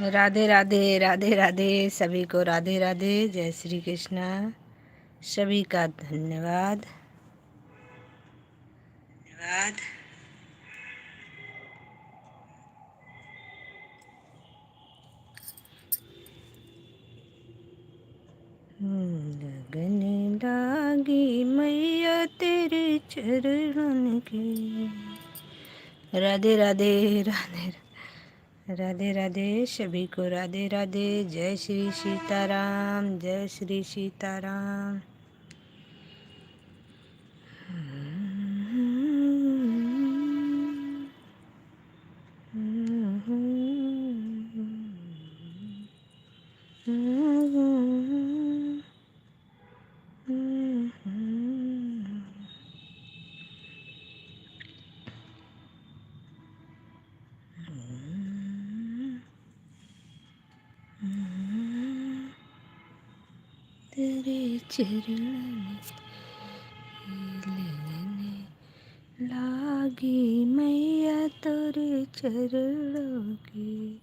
राधे राधे राधे राधे सभी को राधे राधे। जय श्री कृष्णा। सभी का धन्यवाद। धन्यवाद। लगने लागी मैया तेरे चरणन की। राधे राधे राधे राधे राधे सभी को राधे राधे। जय श्री सीताराम, जय श्री सीताराम। तेरे चरण लगने लागी मैया तेरे चरणों की।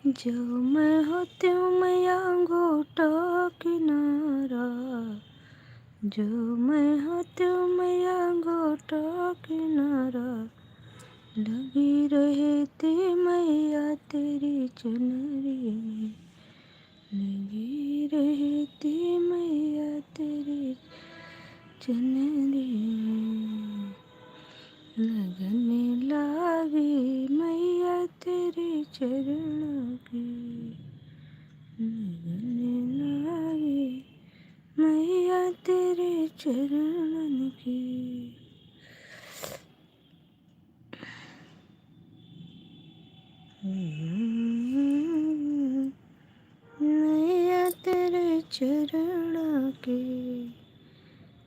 जो मैं होती हूँ मैया गोटा किनारा, जो मैं होती हूँ मैया गोटा किनारा। लगी रहती मैया तेरी चुनरी में, लगी रहती मैया तेरी चुनरी में। लगने लागी मैया तेरे चरणों की, लगने लागी मैया तेरे चरणन की। मैया तेरे चरणों की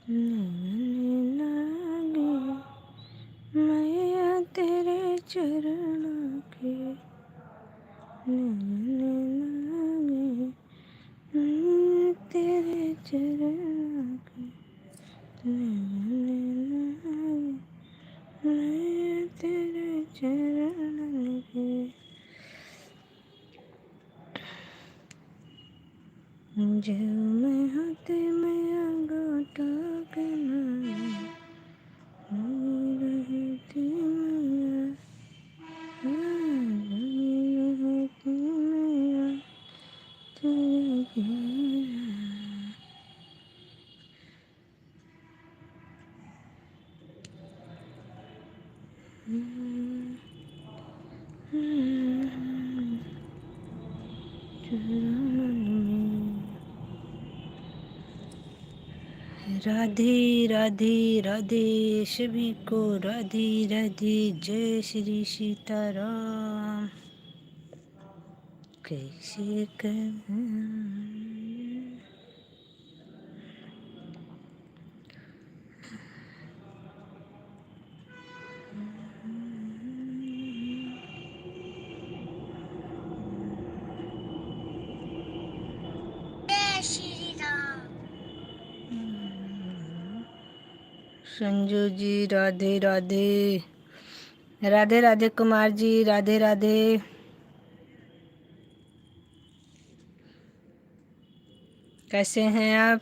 लगने लागी मैया तेरे चरणों की, लगने लागी तेरे चरणों की, लगने लागी मैया तेरे चरणों की। जो मैं होते मैया गोटा किनारा, लगी रहती मैया, लगी रहती मैया तेरे किनारा। चरणन में। राधे राधे राधे सभी को राधे राधे। जय श्री सीताराम। कैसे कर संजू जी राधे राधे। राधे राधे कुमार जी राधे राधे। कैसे हैं आप?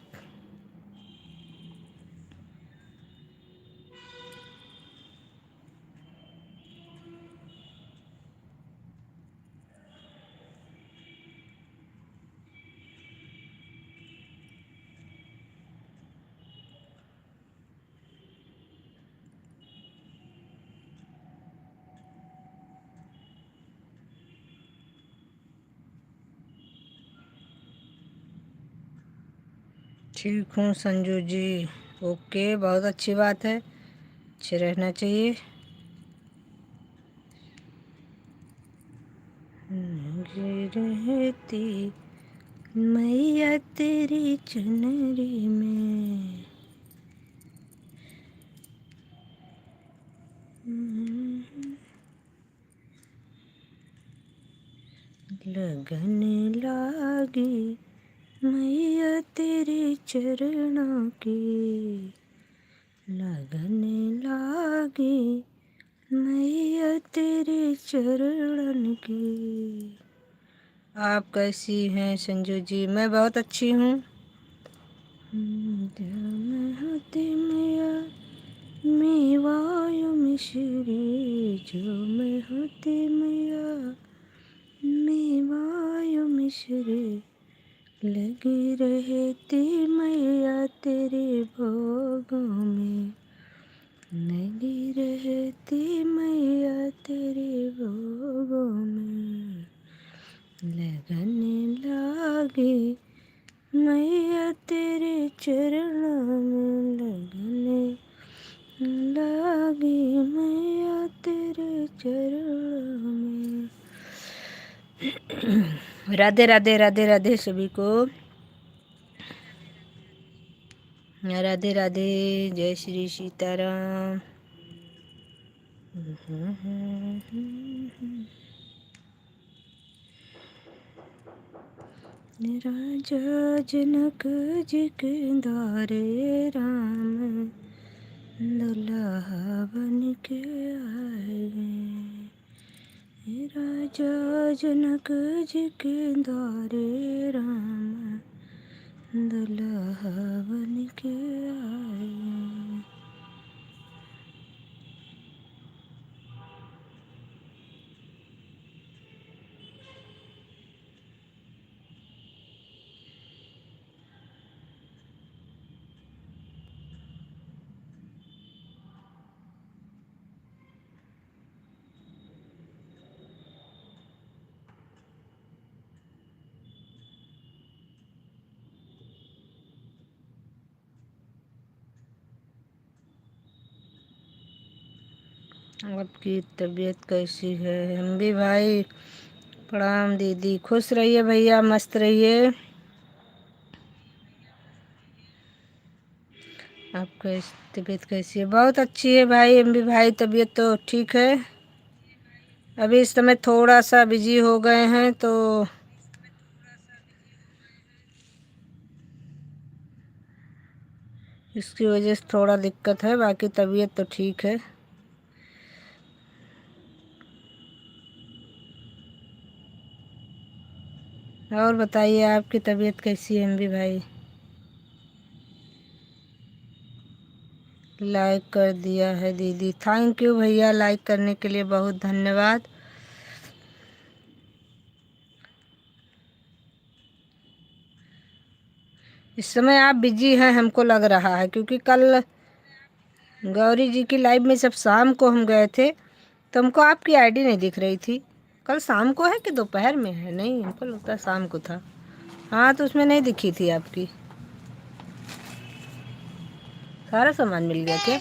ठीक हूँ संजू जी। ओके, बहुत अच्छी बात है, अच्छे रहना चाहिए। रहती मैया तेरी चुनरी में, लगन लागी मैया तेरे चरणों की, लगन लागी मैया तेरे चरणन की। आप कैसी हैं संजू जी? मैं बहुत अच्छी हूँ। मैं होती मैया मेवायो मिश्री, जो मैं होती मैया मेवायो मिश्री, लगी रहती मैया तेरे भोगों में, लगी रहती मैया तेरे भोगों में। लगन लागी मैया तेरे चरणों में, लगन लागी मैया तेरे चरणों में। राधे राधे राधे राधे सभी को, राधे राधे, जय श्री सीताराम। राजा जनक जी के द्वारे राम दुल्हा बन के आए। राजा जनक जी के द्वारे राम दुल्हा बन के आए। आपकी तबीयत कैसी है? हम भी भाई प्रणाम दीदी, खुश रहिए भैया, मस्त रहिए। आपका तबीयत कैसी है? बहुत अच्छी है भाई, हम भी भाई तबीयत तो ठीक है। अभी इस समय थोड़ा सा बिजी हो गए हैं तो इसकी वजह से थोड़ा दिक्कत है, बाकी तबीयत तो ठीक है। और बताइए आपकी तबीयत कैसी है एमबी भाई? लाइक कर दिया है दीदी, थैंक यू भैया, लाइक करने के लिए बहुत धन्यवाद। इस समय आप बिजी हैं हमको लग रहा है, क्योंकि कल गौरी जी की लाइव में जब शाम को हम गए थे तो हमको आपकी आईडी नहीं दिख रही थी। कल शाम को है कि दोपहर में है? नहीं, हमको लगता है शाम को था। हाँ, तो उसमें नहीं दिखी थी आपकी। सारा सामान मिल गया क्या?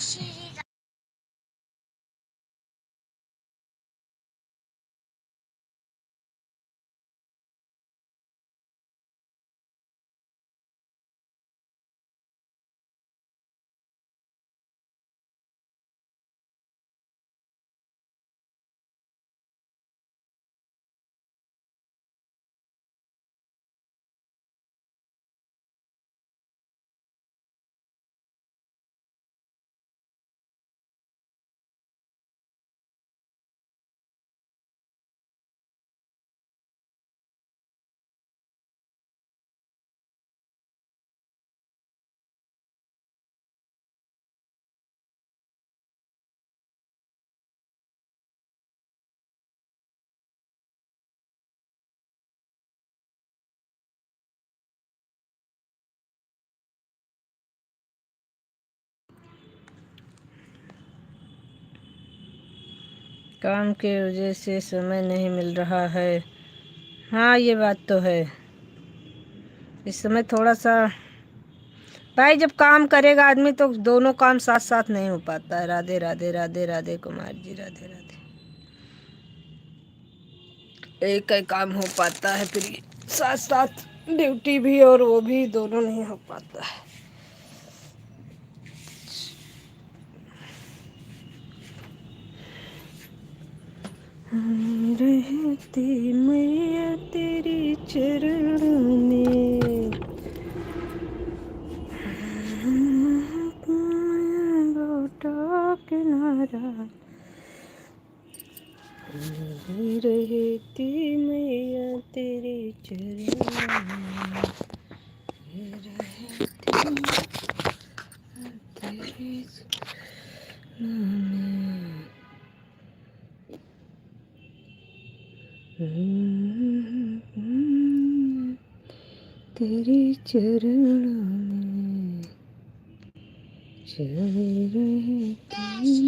काम के वजह से समय नहीं मिल रहा है। हाँ, ये बात तो है। इस समय थोड़ा सा भाई, जब काम करेगा आदमी तो दोनों काम साथ साथ नहीं हो पाता है। राधे राधे राधे राधे कुमार जी, राधे राधे। एक ही काम हो पाता है, फिर साथ साथ ड्यूटी भी और वो भी दोनों नहीं हो पाता है। रहती मैया तेरी चरणों में, लौटा किनारा रहती मैया तेरी चरणों में, रहती तेरी तेरी चरणों में चली रहती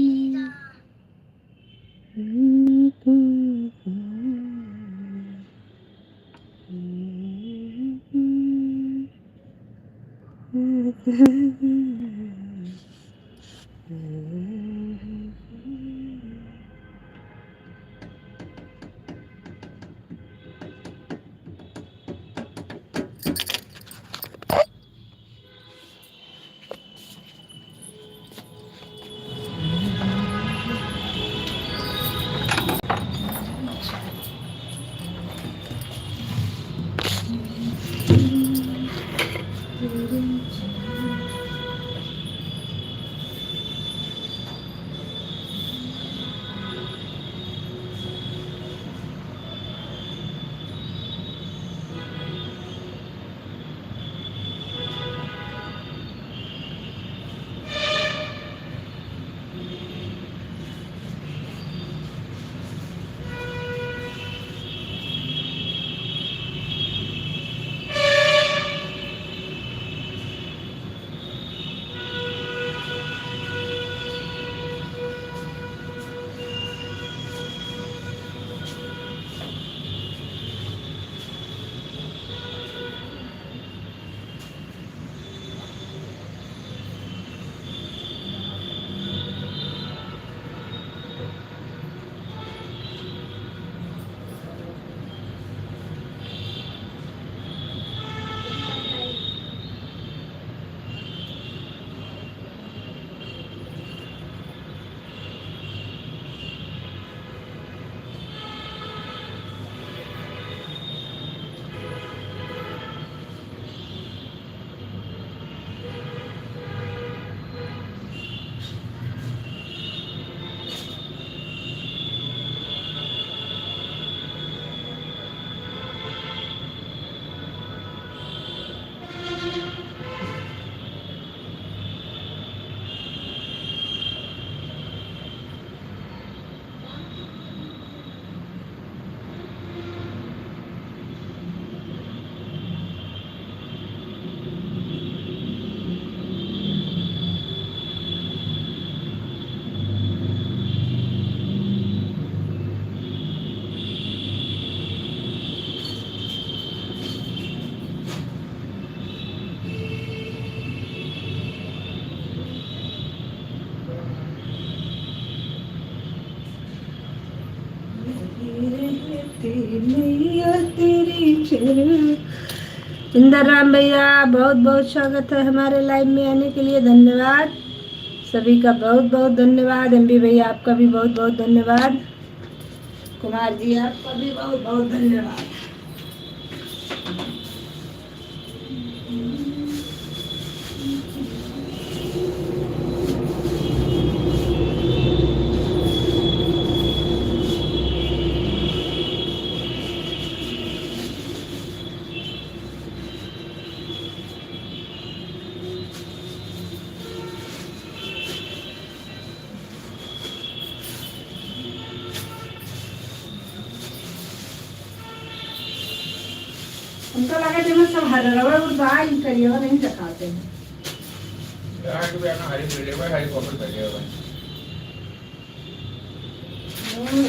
मैया तेरी चरण। इंदर राम भैया बहुत बहुत स्वागत है हमारे लाइव में आने के लिए, धन्यवाद सभी का, बहुत बहुत धन्यवाद। एमबी भैया आपका भी बहुत बहुत धन्यवाद। कुमार जी आपका भी बहुत बहुत धन्यवाद। उनको लगा कि मैं सब हरवा और बाहर करिएगा नहीं दिखाते हैं। यार तो अपना हरी मिलेगा, हरी कॉफी करिएगा।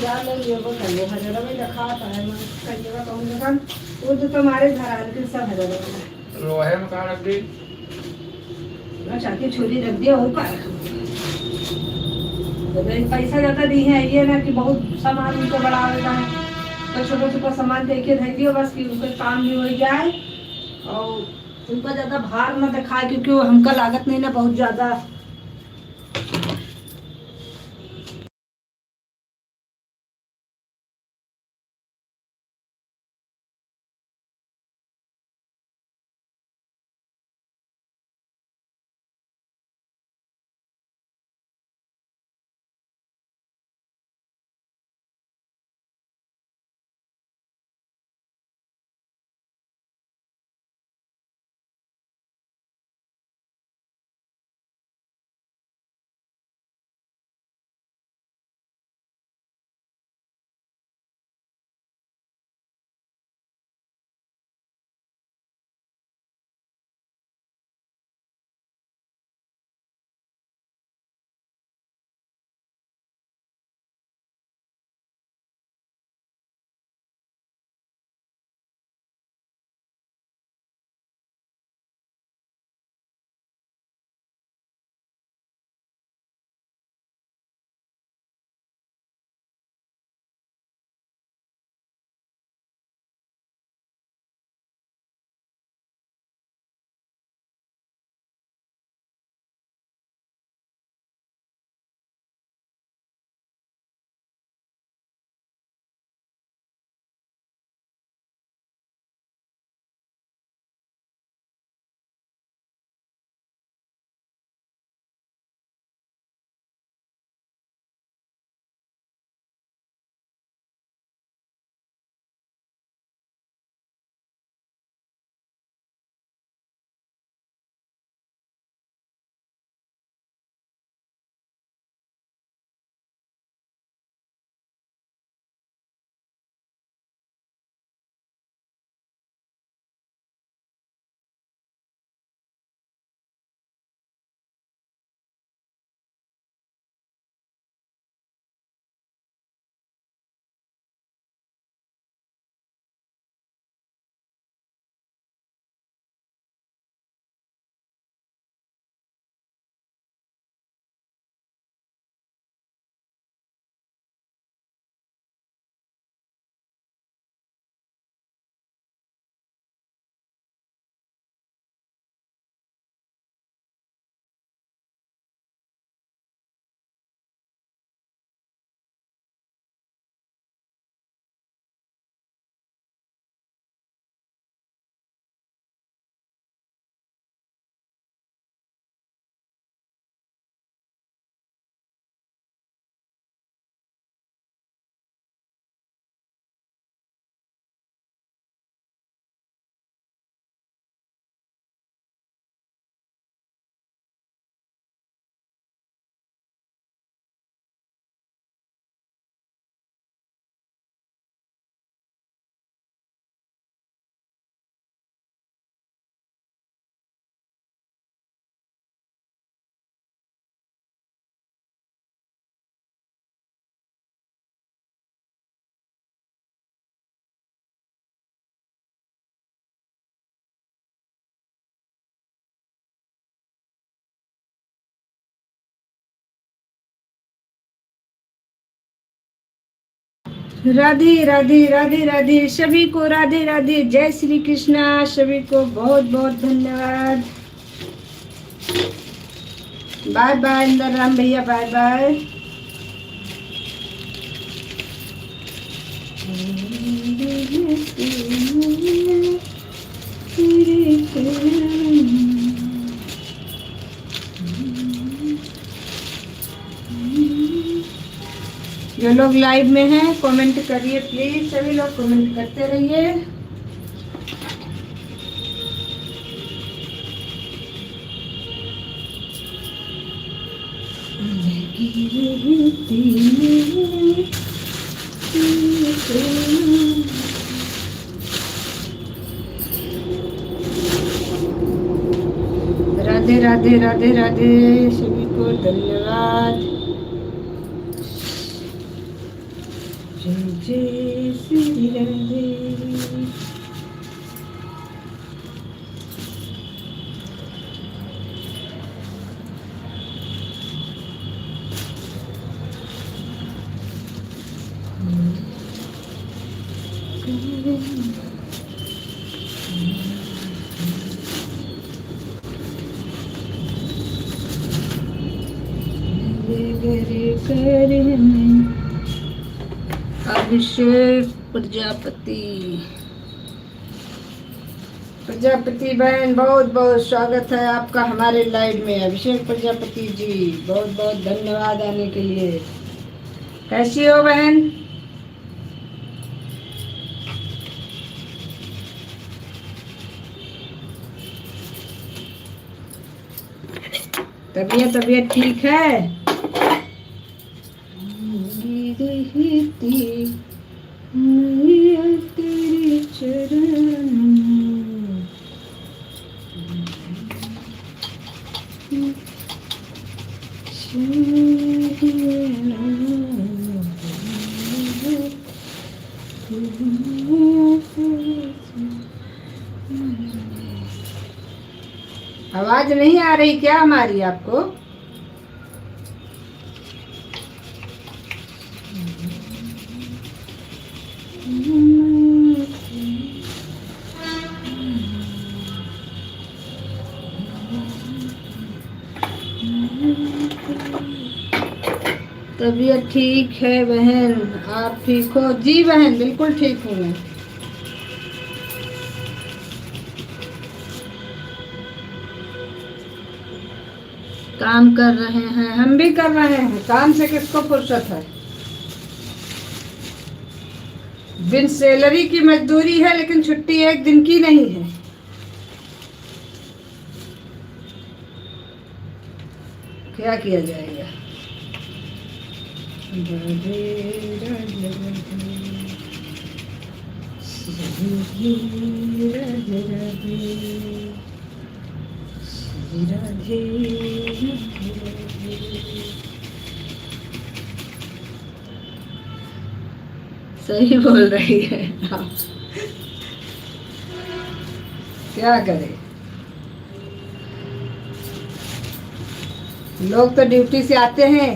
यार लोग ये वो कर ले हरवा में दिखाता है, मैं करिएगा कहूँगा वो तो तुम्हारे घर आने के सब हरवा में लोहे में कहाँ रख दी? मैं चाहती छुरी रख दिया और का तो पैसा ज्यादा दी है ये ना कि बहुत सामान उनको बढ़ा देता है, तो छोटा छोटा सामान दे के दे दियो बस कि उनका काम भी हो जाए और उनका ज्यादा भार ना दिखाए, क्योंकि वो हमका लागत नहीं ना बहुत ज्यादा। राधे राधे राधे राधे, सभी को राधे राधे, जय श्री कृष्णा। सभी को बहुत बहुत धन्यवाद। बाय बाय इंदर राम भैया, बाय बाय। जो लोग लाइव में हैं कमेंट करिए प्लीज, सभी लोग कमेंट करते रहिए। राधे राधे राधे राधे, सभी को धन्यवाद। जय जय श्री राधे। अभिषेक प्रजापति, प्रजापति बहन बहुत बहुत स्वागत है आपका हमारे लाइव में। अभिषेक प्रजापति जी बहुत बहुत धन्यवाद आने के लिए। कैसी हो बहन? तबीयत ठीक है? तेरे चरण आवाज नहीं आ रही क्या हमारी आपको? तबीयत ठीक है बहन, आप ठीक हो? जी बहन बिल्कुल ठीक हूँ मैं। काम कर रहे हैं, हम भी कर रहे हैं। काम से किसको फुर्सत है? बिन सैलरी की मजदूरी है, लेकिन छुट्टी एक दिन की नहीं है। क्या किया जाएगा? राधे राधे राधे राधे सही बोल रही है आप। क्या करें, लोग तो ड्यूटी से आते हैं,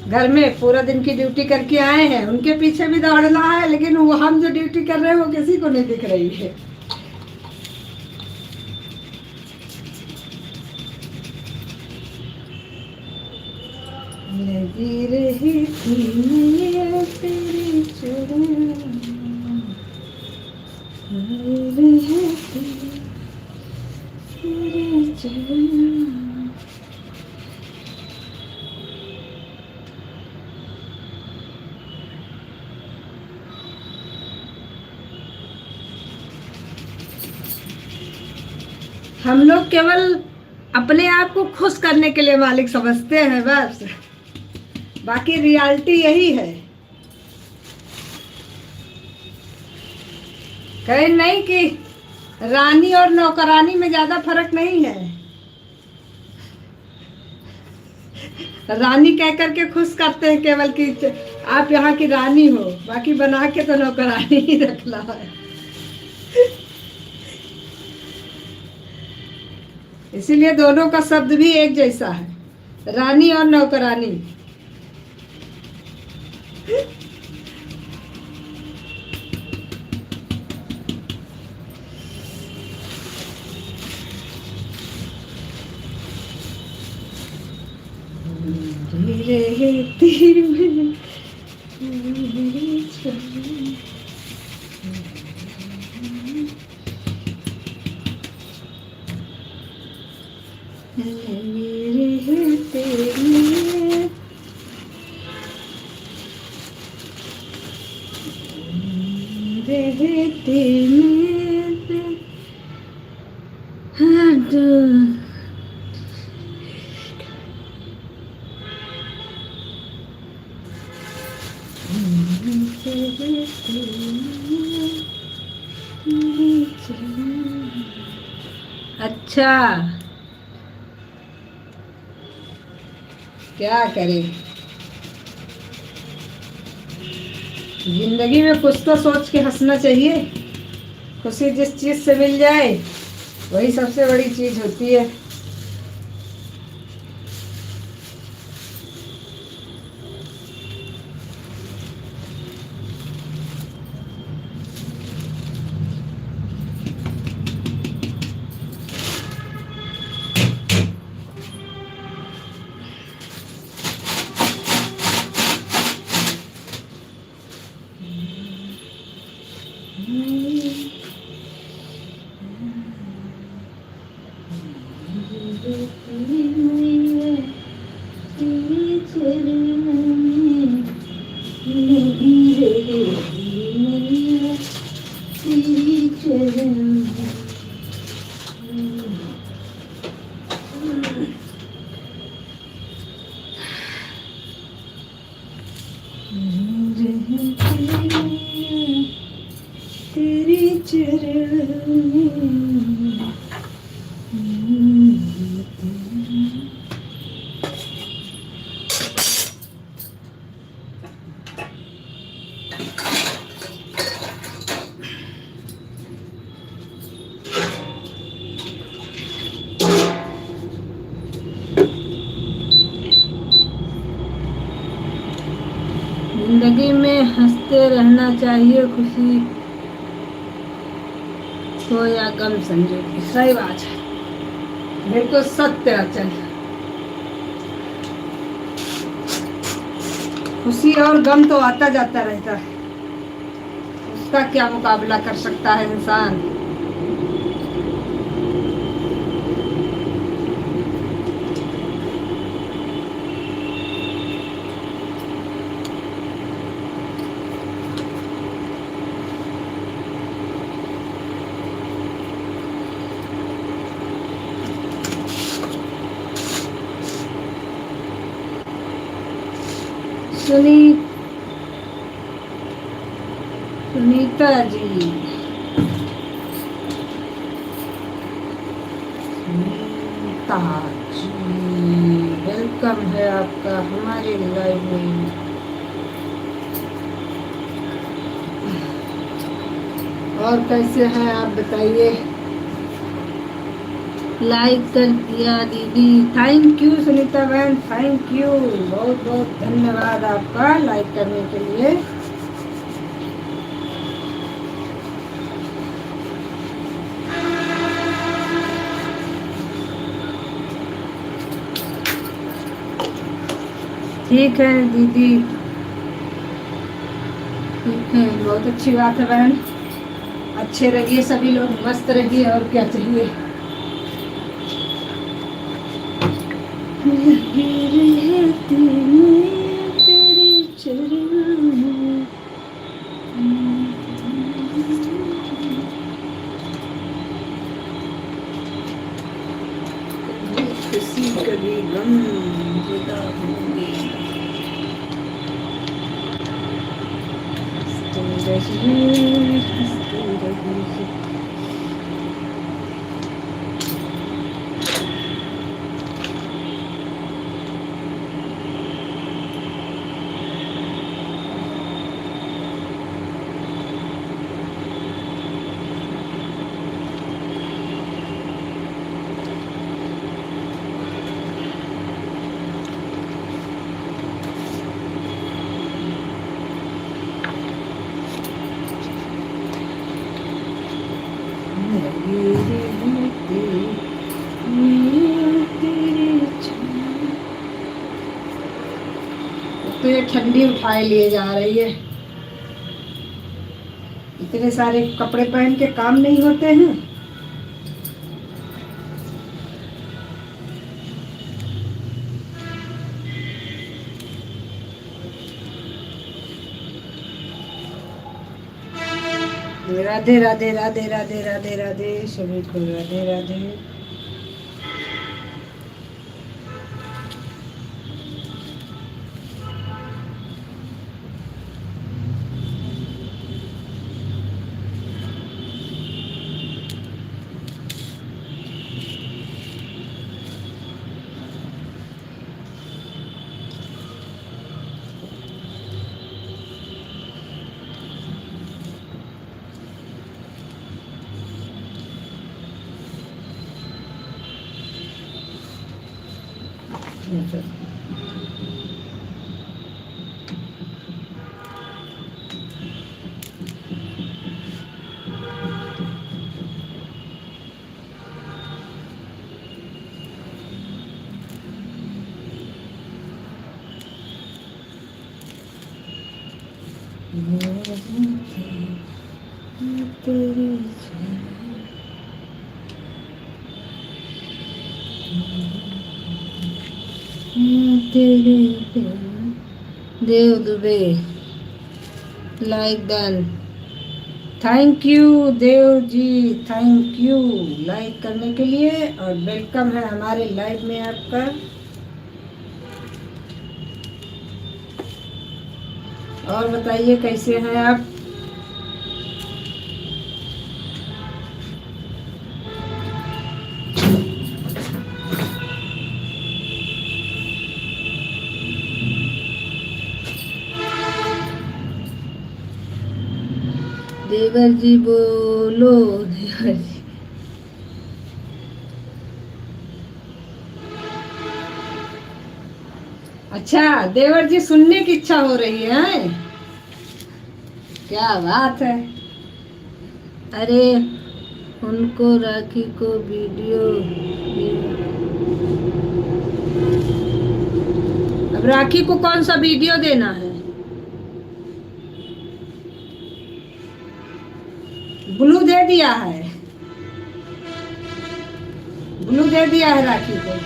घर में पूरा दिन की ड्यूटी करके आए हैं, उनके पीछे भी दौड़ना है, लेकिन वो हम जो ड्यूटी कर रहे हैं वो किसी को नहीं दिख रही है। लगी रही थी मैं तेरे चरण, तेरे चरण। हम लोग केवल अपने आप को खुश करने के लिए मालिक समझते हैं बस, बाकी रियलिटी यही है। कहीं नहीं कि रानी और नौकरानी में ज्यादा फर्क नहीं है। रानी कह करके खुश करते हैं केवल कि आप यहाँ की रानी हो, बाकी बना के तो नौकरानी ही रखना है। इसीलिए दोनों का शब्द भी एक जैसा है, रानी और नौकरानी। रहती में मेरी जान। रहते में रहते में हद अच्छा क्या करें, जिंदगी में कुछ तो सोच के हंसना चाहिए। खुशी जिस चीज से मिल जाए वही सबसे बड़ी चीज होती है। तेरी चरण में जिंदगी में हंसते रहना चाहिए, खुशी हो या गम समझो कि सही बात है, बिल्कुल सत्य अचल। खुशी और गम तो आता जाता रहता है, उसका क्या मुकाबला कर सकता है इंसान। सुनीता जी, सुनीता जी, वेलकम है आपका हमारे लाइव में। और कैसे हैं आप बताइए। लाइक कर दिया दीदी, थैंक यू सुनीता बहन, थैंक यू, बहुत बहुत धन्यवाद आपका लाइक करने के लिए। ठीक है दीदी, ठीक है, बहुत अच्छी बात है बहन, अच्छे रहिए सभी लोग, मस्त रहिए, और क्या चाहिए। तेरी चरण में खुशी कभी गम जुदा होंगे, हंसते रहिए, हंसते रहिए। तो ये ठंडी उठाए लिए जा रही है। इतने सारे कपड़े पहन के काम नहीं होते हैं। राधे राधे राधे राधे राधे राधे सभी को Radhe Radhe. Dev Dubey like done. Thank you Dev ji, thank you like करने के लिए और वेलकम है हमारे लाइव में आपका। और बताइए कैसे हैं आप। देवर जी बोलो, देवर जी। अच्छा देवर जी सुनने की इच्छा हो रही है। क्या बात है। अरे उनको राखी को वीडियो, अब राखी को कौन सा वीडियो देना है। ब्लू दे दिया है, ब्लू दे दिया है राखी को।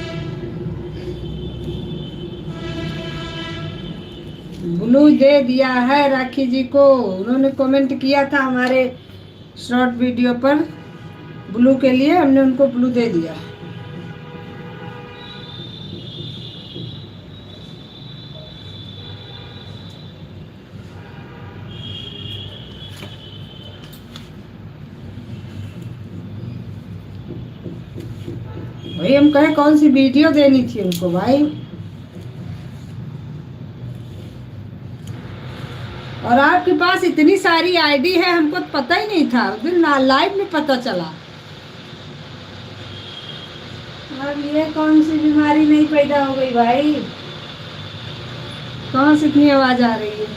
ब्लू दे दिया है राखी जी को। उन्होंने कमेंट किया था हमारे शॉर्ट वीडियो पर ब्लू के लिए, हमने उनको ब्लू दे दिया। भाई हम कहे कौन सी वीडियो देनी थी उनको भाई। और आपके पास इतनी सारी आईडी है, हमको तो पता ही नहीं था, उस दिन लाइव में पता चला। अब ये कौन सी बीमारी नहीं पैदा हो गई भाई। कहाँ से इतनी आवाज आ रही है।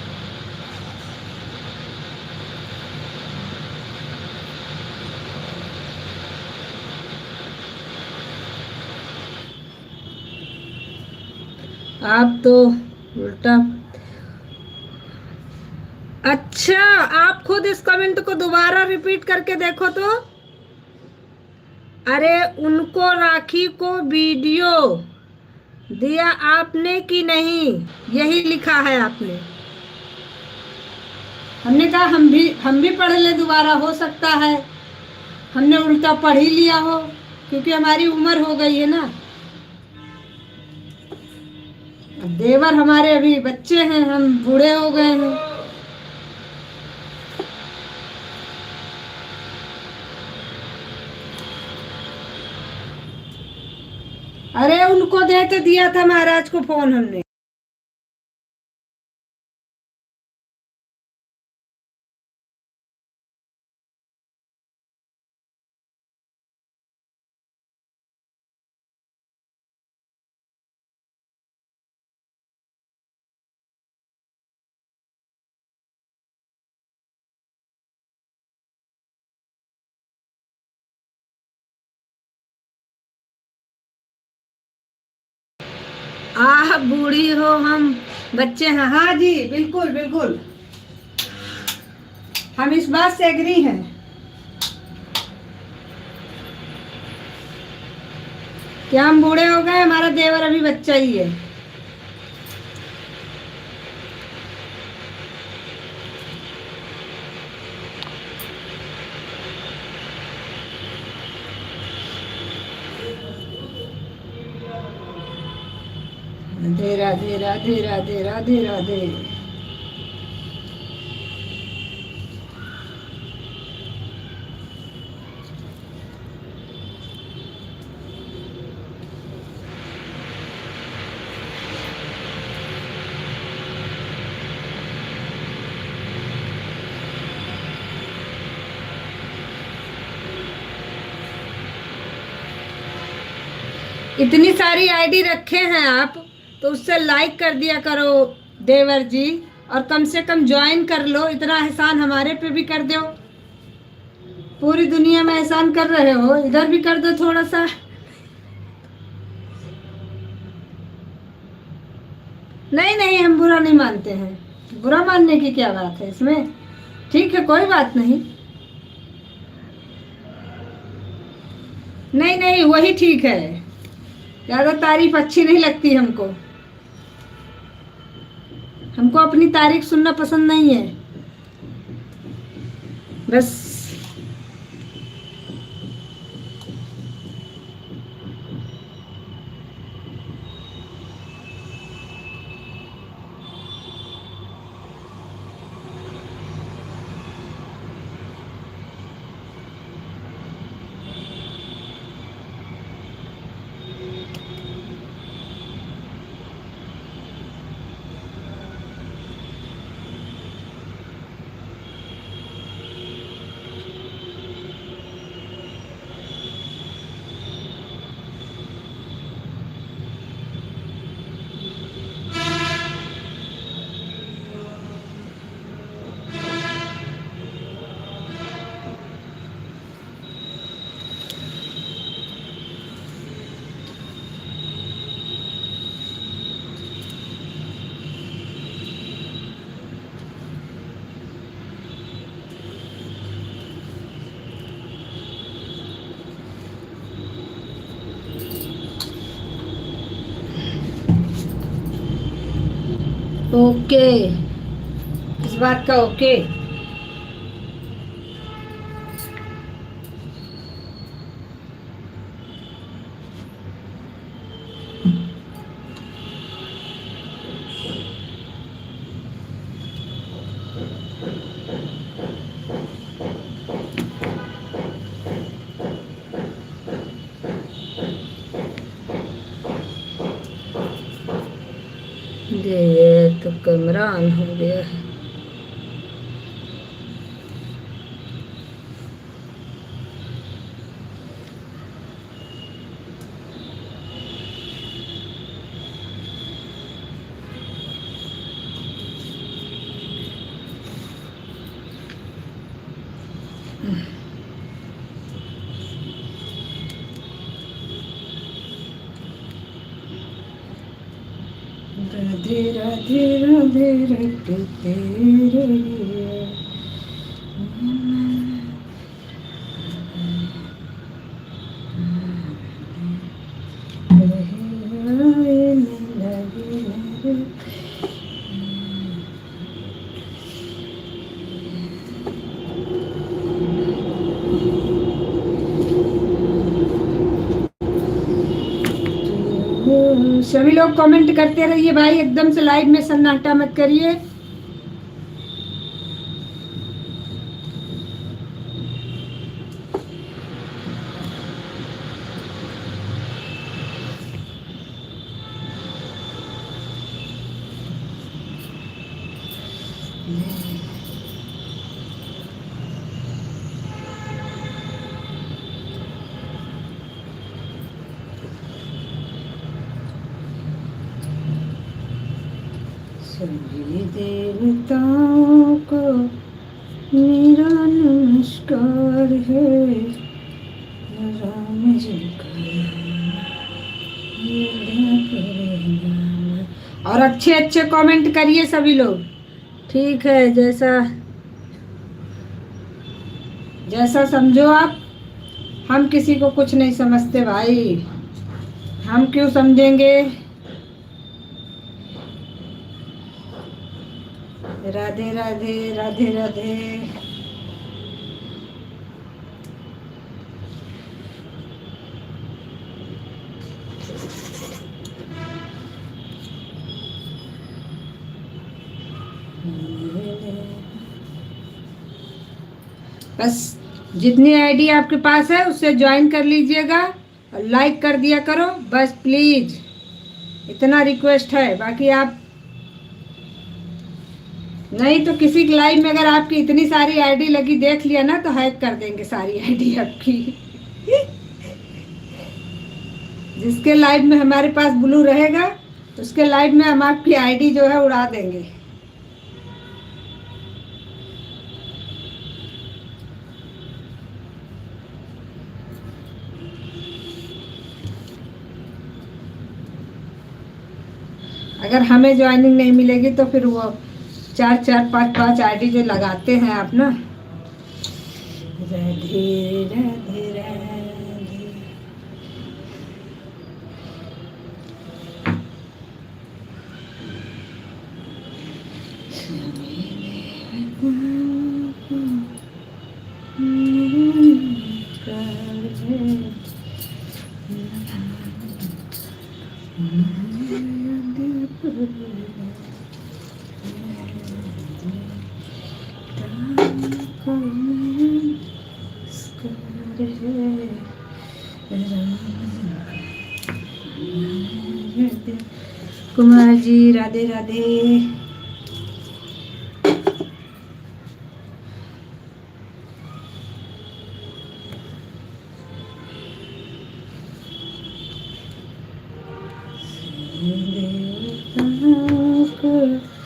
आप तो उल्टा। अच्छा आप खुद इस कमेंट को दोबारा रिपीट करके देखो तो। अरे उनको राखी को वीडियो दिया आपने कि नहीं, यही लिखा है आपने। हमने कहा हम भी पढ़ ले दोबारा, हो सकता है हमने उल्टा पढ़ ही लिया हो, क्योंकि हमारी उम्र हो गई है ना। अब देवर हमारे अभी बच्चे हैं, हम बूढ़े हो गए हैं। अरे उनको दे तो दिया था महाराज को फोन हमने। आह बूढ़ी हो हम बच्चे हैं, हाँ जी बिल्कुल बिल्कुल, हम इस बात से एग्री हैं। क्या हम बूढ़े हो गए? हमारा देवर अभी बच्चा ही है। राधे राधे राधे राधे राधे राधे। इतनी सारी आईडी रखे हैं आप, तो उससे लाइक कर दिया करो देवर जी, और कम से कम ज्वाइन कर लो। इतना एहसान हमारे पे भी कर दो। पूरी दुनिया में एहसान कर रहे हो, इधर भी कर दो थोड़ा सा। नहीं नहीं, हम बुरा नहीं मानते हैं, बुरा मानने की क्या बात है इसमें। ठीक है, कोई बात नहीं। नहीं नहीं, वही ठीक है, ज्यादा तारीफ अच्छी नहीं लगती हमको। हमको अपनी तारीफ सुनना पसंद नहीं है बस। ओके, इस बात का ओके। ये तो कैमरा ऑन हो गया है। राधे राधे राधे राधे तेरे लिए। सभी लोग कमेंट करते रहिए भाई, एकदम से लाइव में सन्नाटा मत करिए। सभी देवताओं को मेरा नमस्कार है। राम जी का और अच्छे अच्छे कमेंट करिए सभी लोग। ठीक है, जैसा जैसा समझो आप। हम किसी को कुछ नहीं समझते भाई, हम क्यों समझेंगे। राधे राधे राधे राधे। बस जितनी आईडी आपके पास है उससे ज्वाइन कर लीजिएगा और लाइक कर दिया करो बस प्लीज, इतना रिक्वेस्ट है। बाकी आप नहीं तो किसी के लाइव में अगर आपकी इतनी सारी आईडी लगी देख लिया ना तो हैक कर देंगे सारी आईडी आपकी। जिसके लाइव में हमारे पास ब्लू रहेगा उसके लाइव में हम आपकी आईडी जो है उड़ा देंगे। अगर हमें ज्वाइनिंग नहीं मिलेगी तो फिर वो 4 4 5 5 आईडी जो लगाते हैं आप ना। राधे राधे राधे। कुमार जी राधे राधे। मेरा नमस्कार है।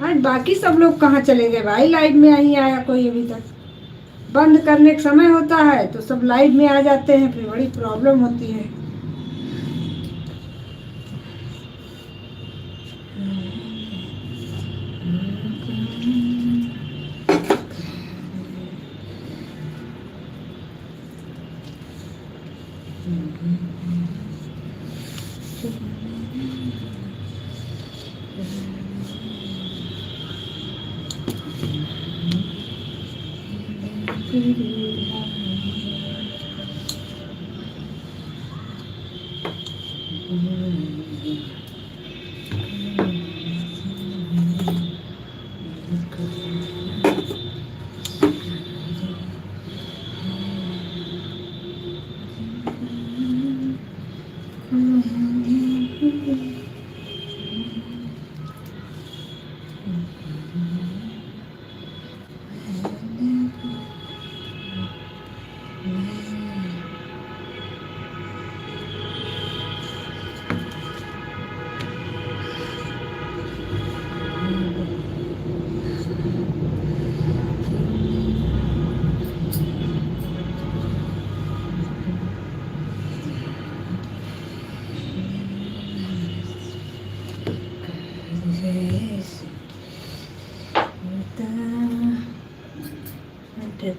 आज बाकी सब लोग कहाँ चले गए भाई, लाइव में नहीं आया कोई अभी तक। बंद करने का समय होता है तो सब लाइव में आ जाते हैं, फिर बड़ी प्रॉब्लम होती है।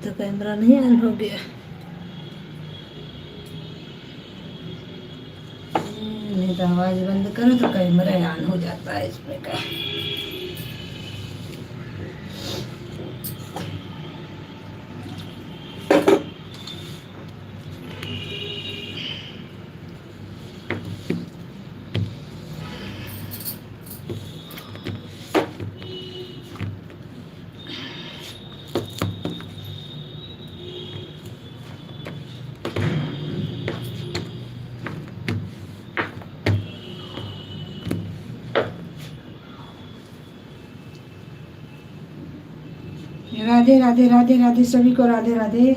तो कैमरा नहीं ऑन हो गया। नहीं तो आवाज बंद करो तो कैमरा ऑन हो जाता है इसमें का। राधे राधे राधे राधे सभी को राधे राधे।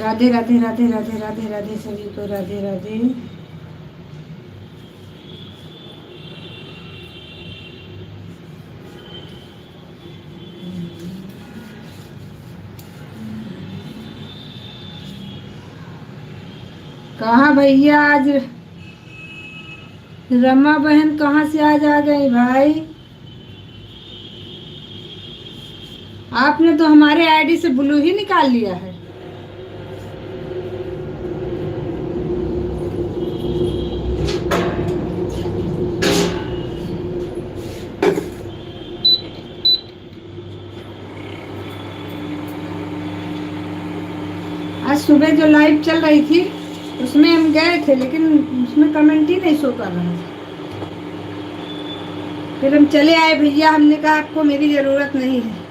राधे राधे राधे राधे राधे राधे सभी को राधे राधे। कहाँ भैया आज रमा बहन कहाँ से आज आ गई भाई? आपने तो हमारे आईडी से ब्लू ही निकाल लिया है। आज सुबह जो लाइव चल रही थी उसमें हम गए थे, लेकिन उसमें कमेंट ही नहीं शो कर रहा था। फिर हम चले आए भैया, हमने कहा आपको मेरी ज़रूरत नहीं है।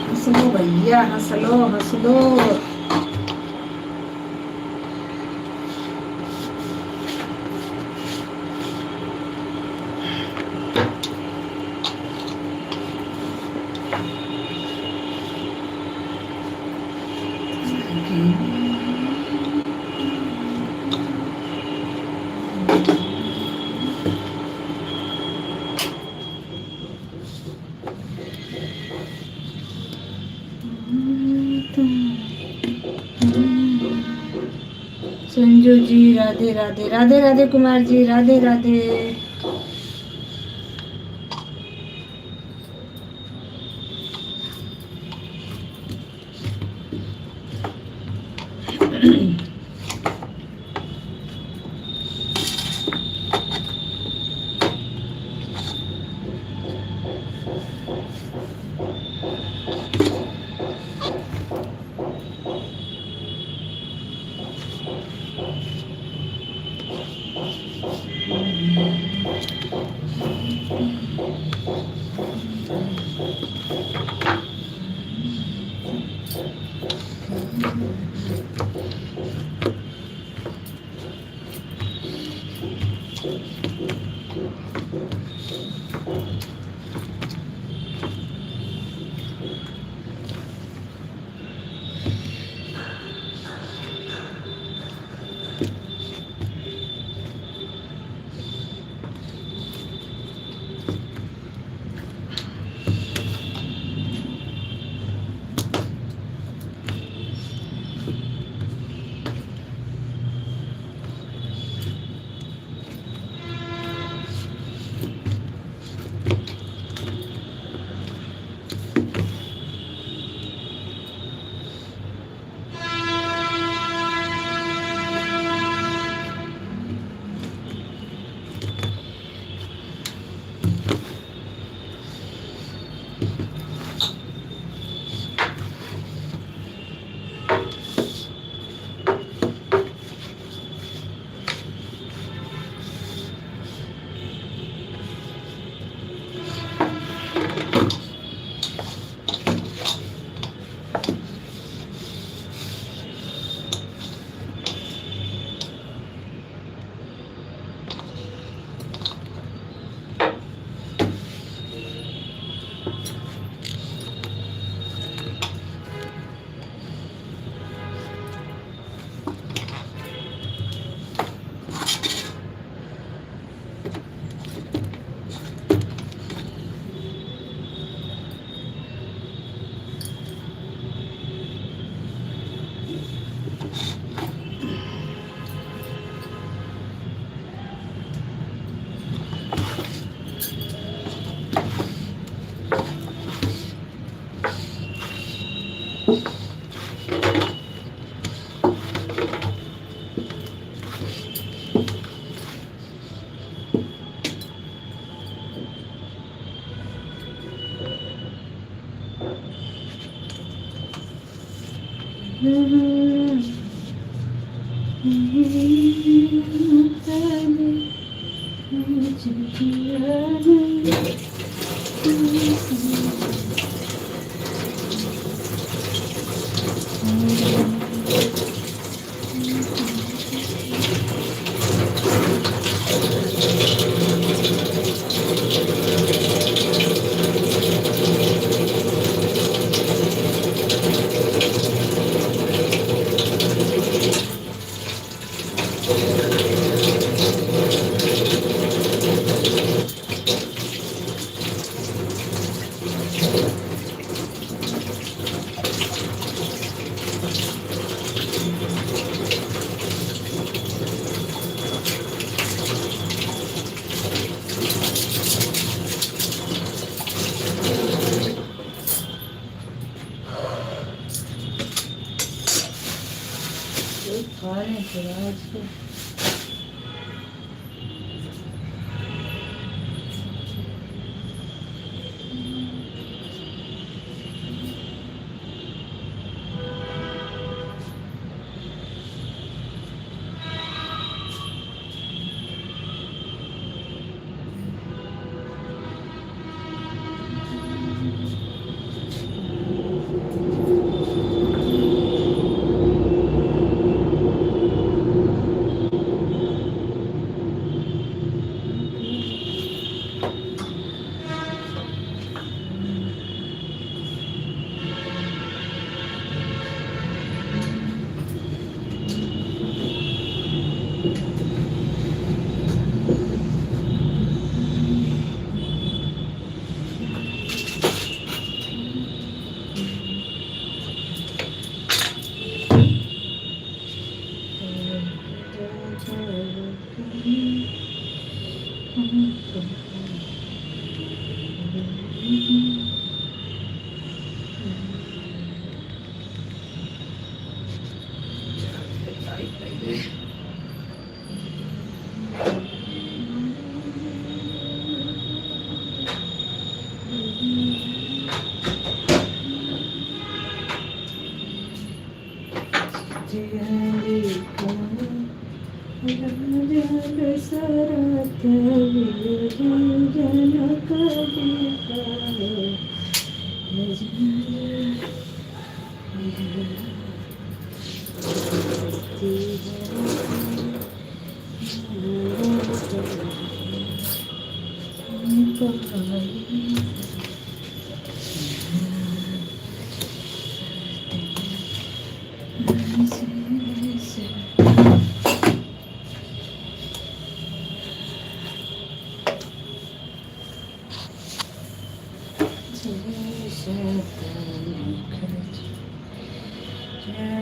हंस लो भैया, हंस लो हंस लो। संजू जी राधे राधे, राधे राधे कुमार जी राधे राधे। खा रहे हैं फिर आज के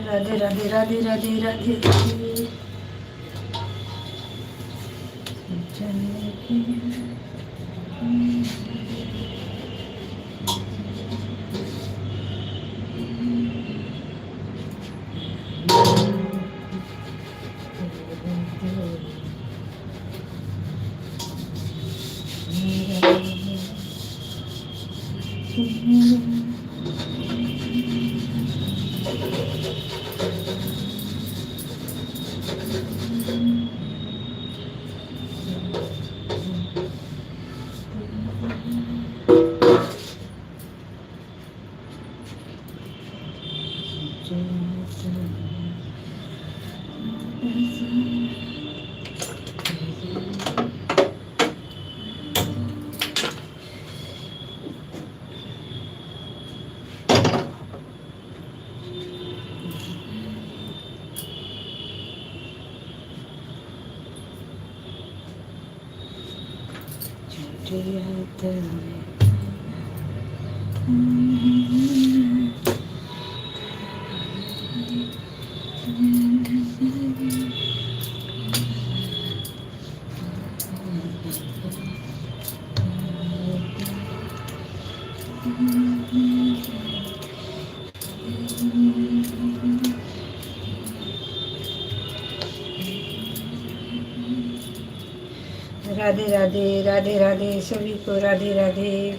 राधे राधे राधे राधे राधे राधे राधे राधे, राधे राधे, सभी को राधे राधे।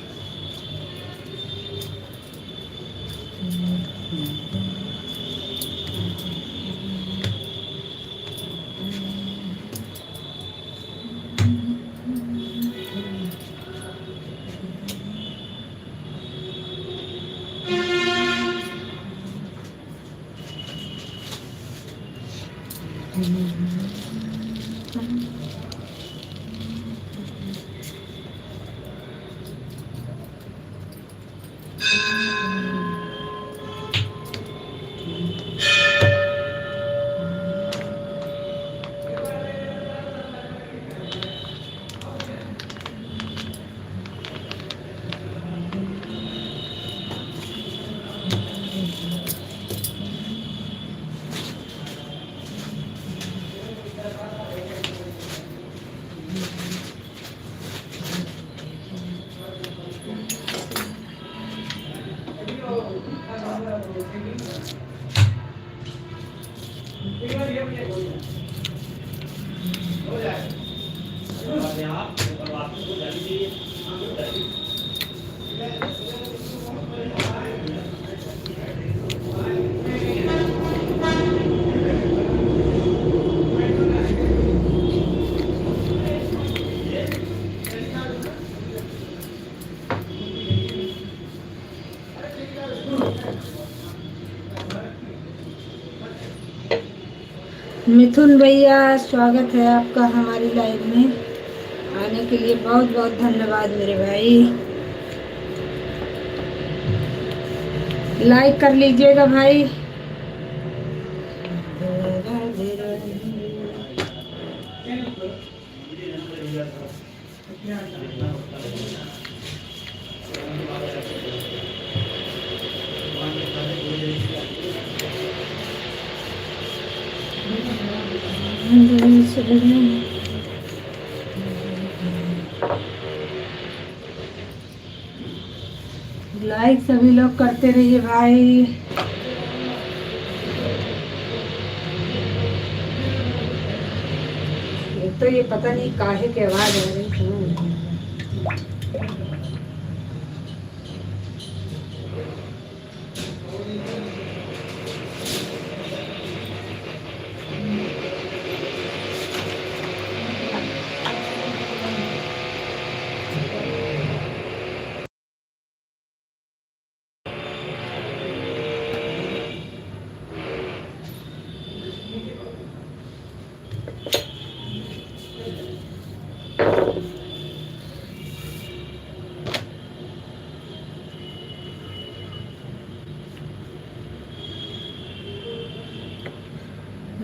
मिथुन भैया, स्वागत है आपका हमारी लाइव में। आने के लिए बहुत बहुत धन्यवाद मेरे भाई। लाइक कर लीजिएगा भाई। लाइक सभी लोग करते रहिए भाई। तो ये पता नहीं काहे की आवाज आ रही है।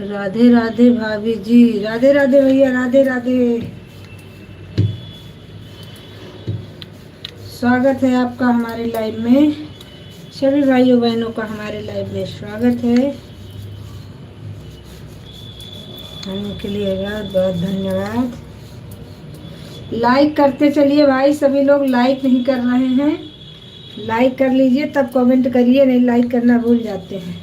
राधे राधे भाभी जी, राधे राधे भैया, राधे राधे। स्वागत है आपका हमारे लाइव में। सभी भाइयों बहनों का हमारे लाइव में स्वागत है। आने के लिए बहुत बहुत धन्यवाद। लाइक करते चलिए भाई। सभी लोग लाइक नहीं कर रहे हैं, लाइक कर लीजिए तब कमेंट करिए, नहीं लाइक करना भूल जाते हैं।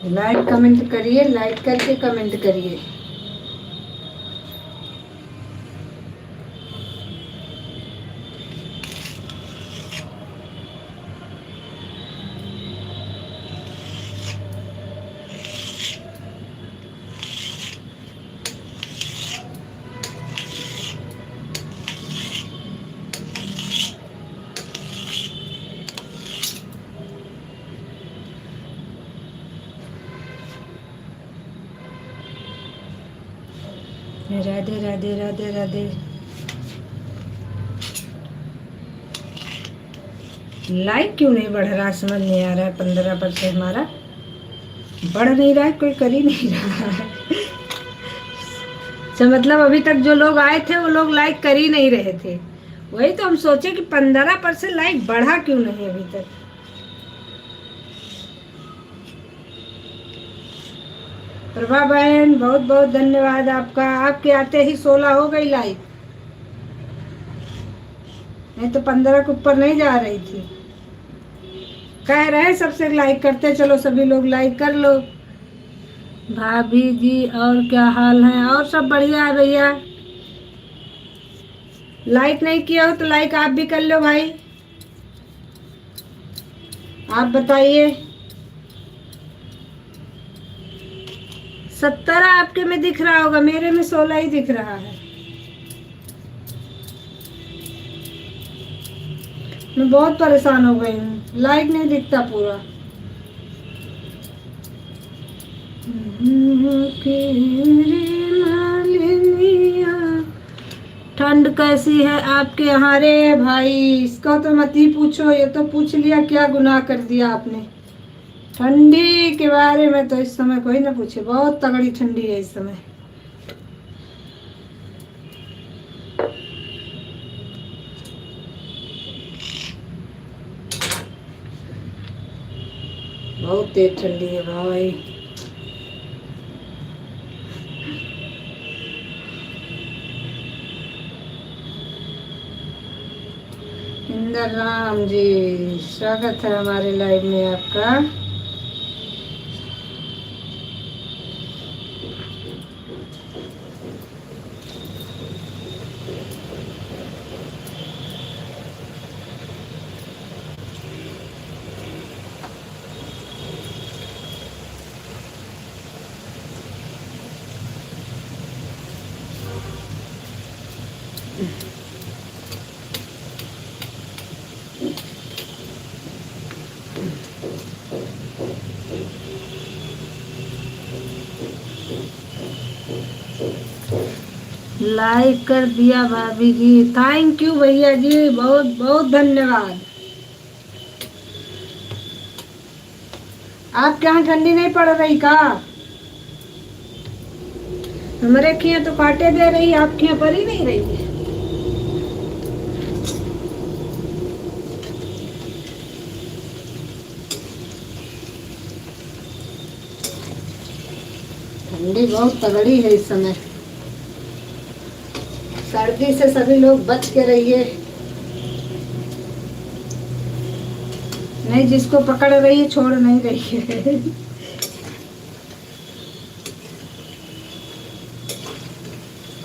लाइक कमेंट करिए, लाइक करके कमेंट करिए। राधे राधे, राधे राधे। लाइक क्यों नहीं बढ़ रहा समझ नहीं आ रहा है। 15% हमारा बढ़ नहीं रहा है, कोई कर ही नहीं रहा है। तो मतलब अभी तक जो लोग आए थे वो लोग लाइक कर ही नहीं रहे थे। वही तो हम सोचे कि 15% लाइक बढ़ा क्यों नहीं अभी तक। प्रभा बहन बहुत बहुत धन्यवाद आपका। आपके आते ही 16 हो गई लाइक, नहीं तो 15 के ऊपर नहीं जा रही थी। कह रहे सबसे लाइक करते चलो, सभी लोग लाइक कर लो। भाभी जी और क्या हाल है? और सब बढ़िया है भैया। लाइक नहीं किया हो तो लाइक आप भी कर लो भाई। आप बताइए। 17 आपके में दिख रहा होगा, मेरे में 16 ही दिख रहा है। मैं बहुत परेशान हो गई हूँ, लाइक नहीं दिखता पूरा। ठंड कैसी है आपके यहाँ? रे भाई इसका तो मत ही पूछो, ये तो पूछ लिया क्या गुनाह कर दिया आपने। ठंडी के बारे में तो इस समय कोई ना पूछे, बहुत तगड़ी ठंडी है इस समय। बहुत तेज ठंडी है भाई। इंदर राम जी स्वागत है हमारे लाइव में आपका। लाइक कर दिया भाभी जी, थैंक यू भैया जी, बहुत बहुत धन्यवाद। आपके यहाँ ठंडी नहीं पड़ रही का? हमारे खिया तो काटे दे रही, आपके यहाँ पड़ ही नहीं रही है। ठंडी बहुत तगड़ी है इस समय, सर्दी से सभी लोग बच के रहिए। नहीं, जिसको पकड़ रही है छोड़ नहीं रही है।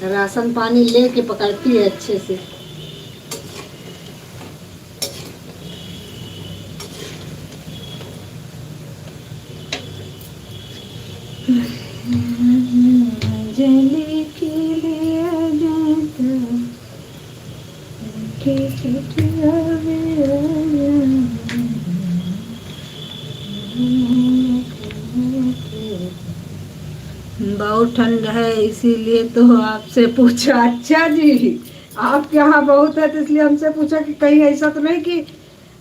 राशन पानी लेके पकड़ती है अच्छे से। जली के लिए बहुत ठंड है इसीलिए तो आपसे पूछा। अच्छा जी, आपके यहाँ बहुत है तो इसलिए हमसे पूछा कि कहीं ऐसा तो नहीं कि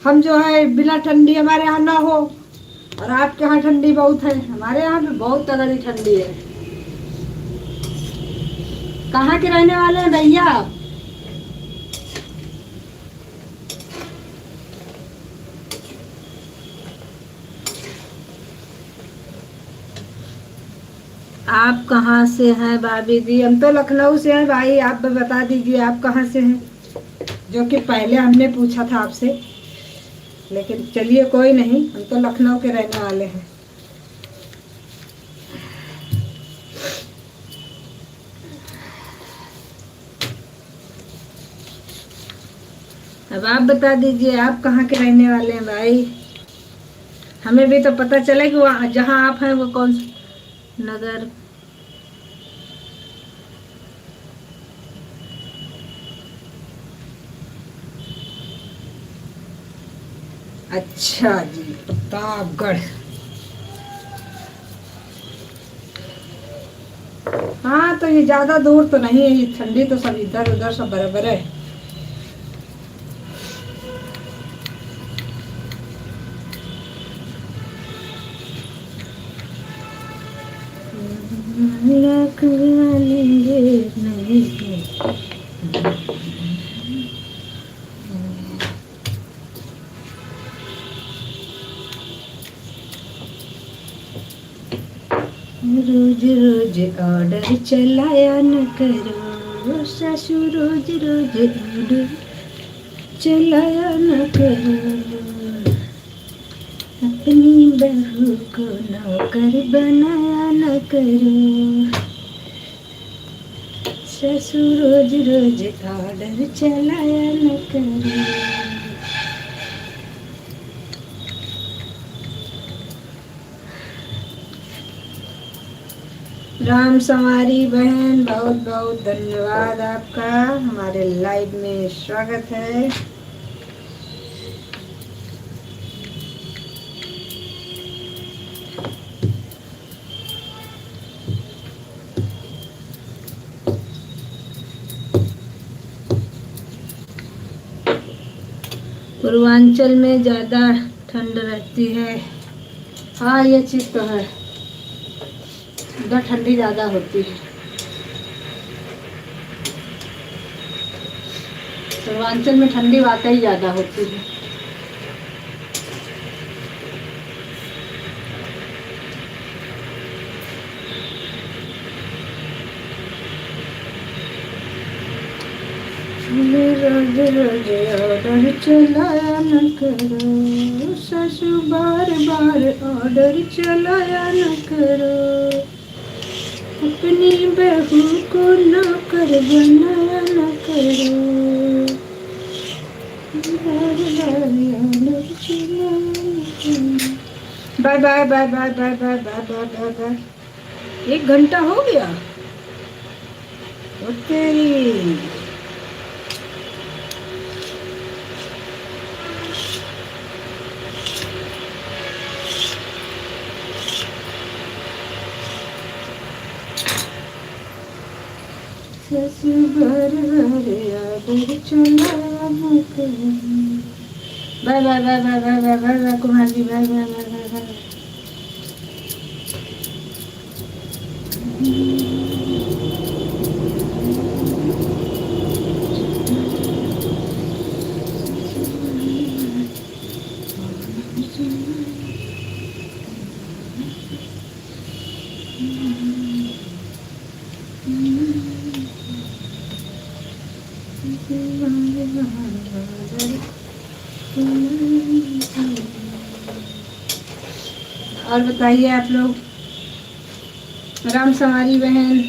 हम जो है बिना ठंडी हमारे यहाँ ना हो, और आपके यहाँ ठंडी बहुत है। हमारे यहाँ भी बहुत तगड़ी ठंडी है। कहाँ के रहने वाले हैं भैया आप? आप कहाँ से हैं भाभी जी? हम तो लखनऊ से हैं भाई, आप भी बता दीजिए आप कहाँ से हैं, जो कि पहले हमने पूछा था आपसे। लेकिन चलिए कोई नहीं, हम तो लखनऊ के रहने वाले हैं। अब आप बता दीजिए आप कहाँ के रहने वाले हैं भाई, हमें भी तो पता चले कि वहाँ जहाँ आप हैं वो कौन सा नगर। अच्छा जी, प्रतापगढ़। हाँ तो ये ज्यादा दूर तो नहीं है, ये ठंडी तो सब इधर उधर सब बराबर है। रोज रोज ऑर्डर चलाया न करो, सासू रोज रोज ऑर्डर चलाया न करो, अपनी बहू को नौकर बनाया न करो, सासू रोज रोज ऑर्डर चलाया न करो। राम संवारी बहन, बहुत बहुत धन्यवाद आपका, हमारे लाइव में स्वागत है। पूर्वांचल में ज़्यादा ठंड रहती है। हाँ, ये चीज़ तो है, उधर ठंडी ज़्यादा होती है। पूर्वांचल में ठंडी वाकई ज़्यादा होती है। रोज रोज ऑर्डर चलाया न करो, सासू बार बार ऑर्डर चलाया न करो, अपनी बहू को नौकर बनाया न करो, बार बार ऑर्डर चलाया न करो। Bye bye bye bye bye bye bye bye bye bye. 1 घंटा हो गया। ओ तेरी, बार बार ऑर्डर चलाया न करो। Bye bye bye bye bye bye bye bye Kumar ji, bye bye bye bye bye. और बताइए आप लोग, राम संवारी बहन,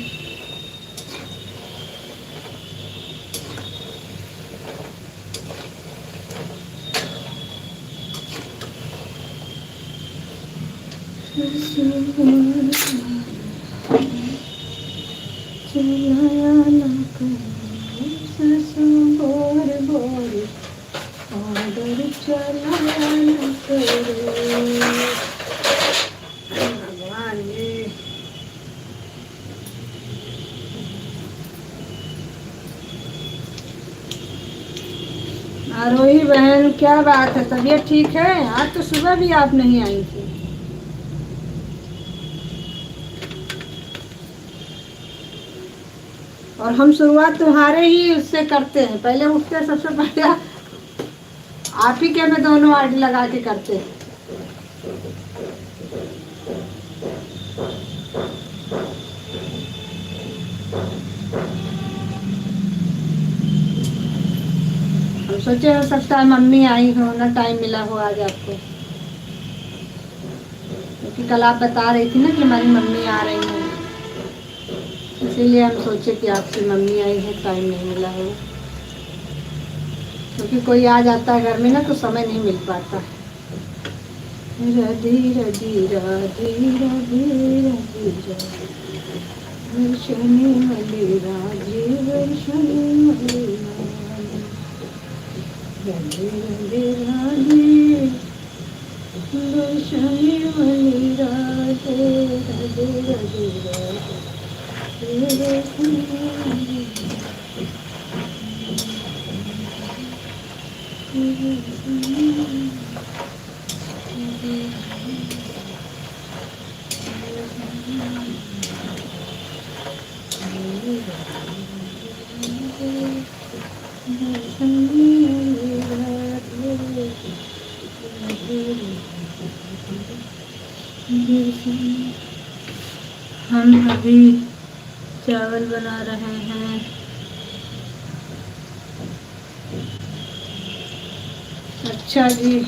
चलाया न करो, सासू बोर बोर ऑर्डर चलाया न करो। भगवान जी, आरोही बहन, क्या बात है, तबीयत ठीक है? आज तो सुबह भी आप नहीं आई थी। और हम शुरुआत तुम्हारे ही उससे करते हैं, पहले उठते सबसे पहले आप ही के में दोनों आईडी लगा के करते हैं। हम सोचे हो सकता है मम्मी आई हो ना, टाइम मिला हो आज आपको, क्योंकि कल आप बता रही थी ना कि हमारी मम्मी आ रही है, इसीलिए हम सोचे कि आपकी मम्मी आई है, टाइम नहीं मिला हो। क्योंकि कोई आ जाता है घर में ना, तो समय नहीं मिल पाता। राधे राधे राधे राधे राधे वर्षणी मले राधे वर्षणी मले राधे राधे राधे वर्षणी मले राधे राधे राधे हम हम अभी चावल बना रहे हैं। अच्छा जी।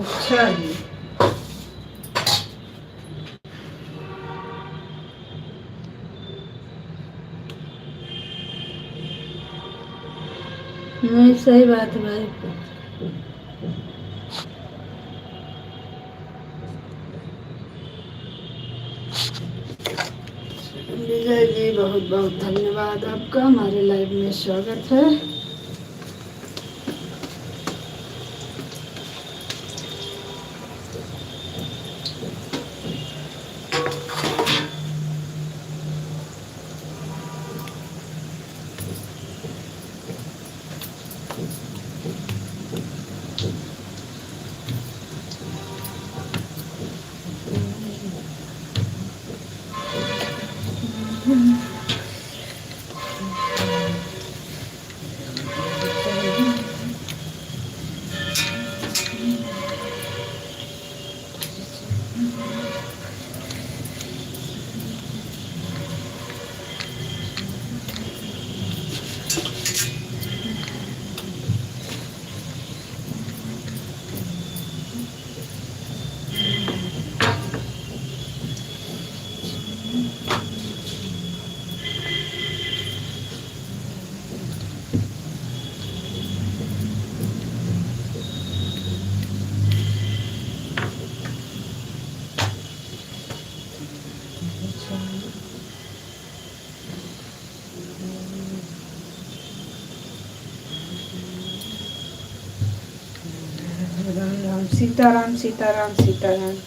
अच्छा जी। नहीं, सही बात है भाई। विजय जी, बहुत बहुत धन्यवाद आपका, हमारे लाइव में स्वागत है। राम राम, सीताराम सीताराम सीताराम।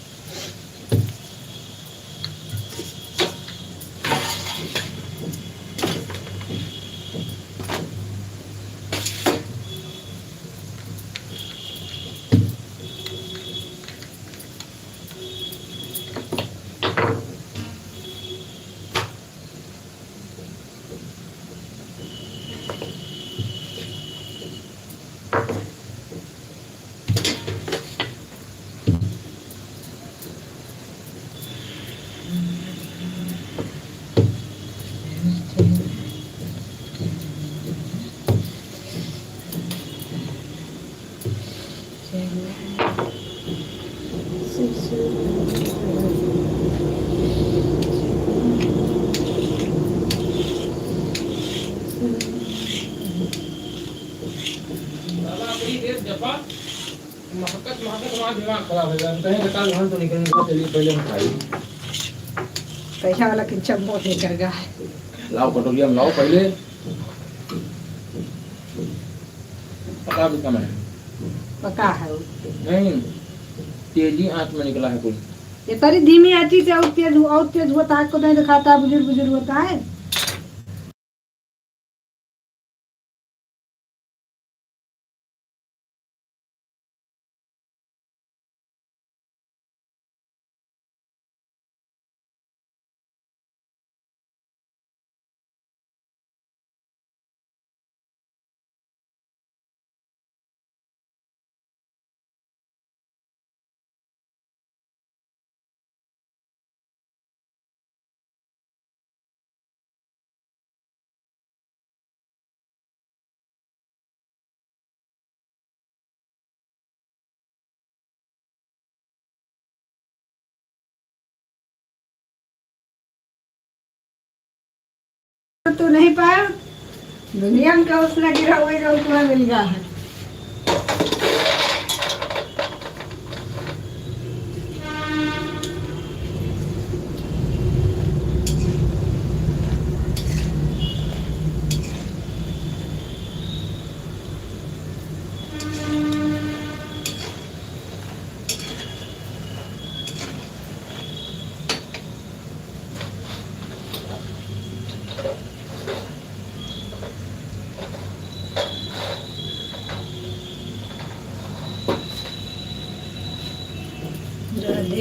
महकत महकत वहाँ दिमाग खराब हो जाता है। बता वहाँ तो निकलने को चलिए पहले हम खाइए। पैसा वाला किंचन बहुत निकल गया है। लाओ कटोरिया में लाओ पहले। पका भी कम है। पका है वो। नहीं, तेजी आंच में निकला है कुछ। ये तारी धीमी आंची से और तेज होता है, को नहीं दिखाता, बुजुर्ग बुजुर्ग होता है। तो नहीं पाया, दुनिया में का उसने गिरा हुआ है, तुम्हें मिल गया है।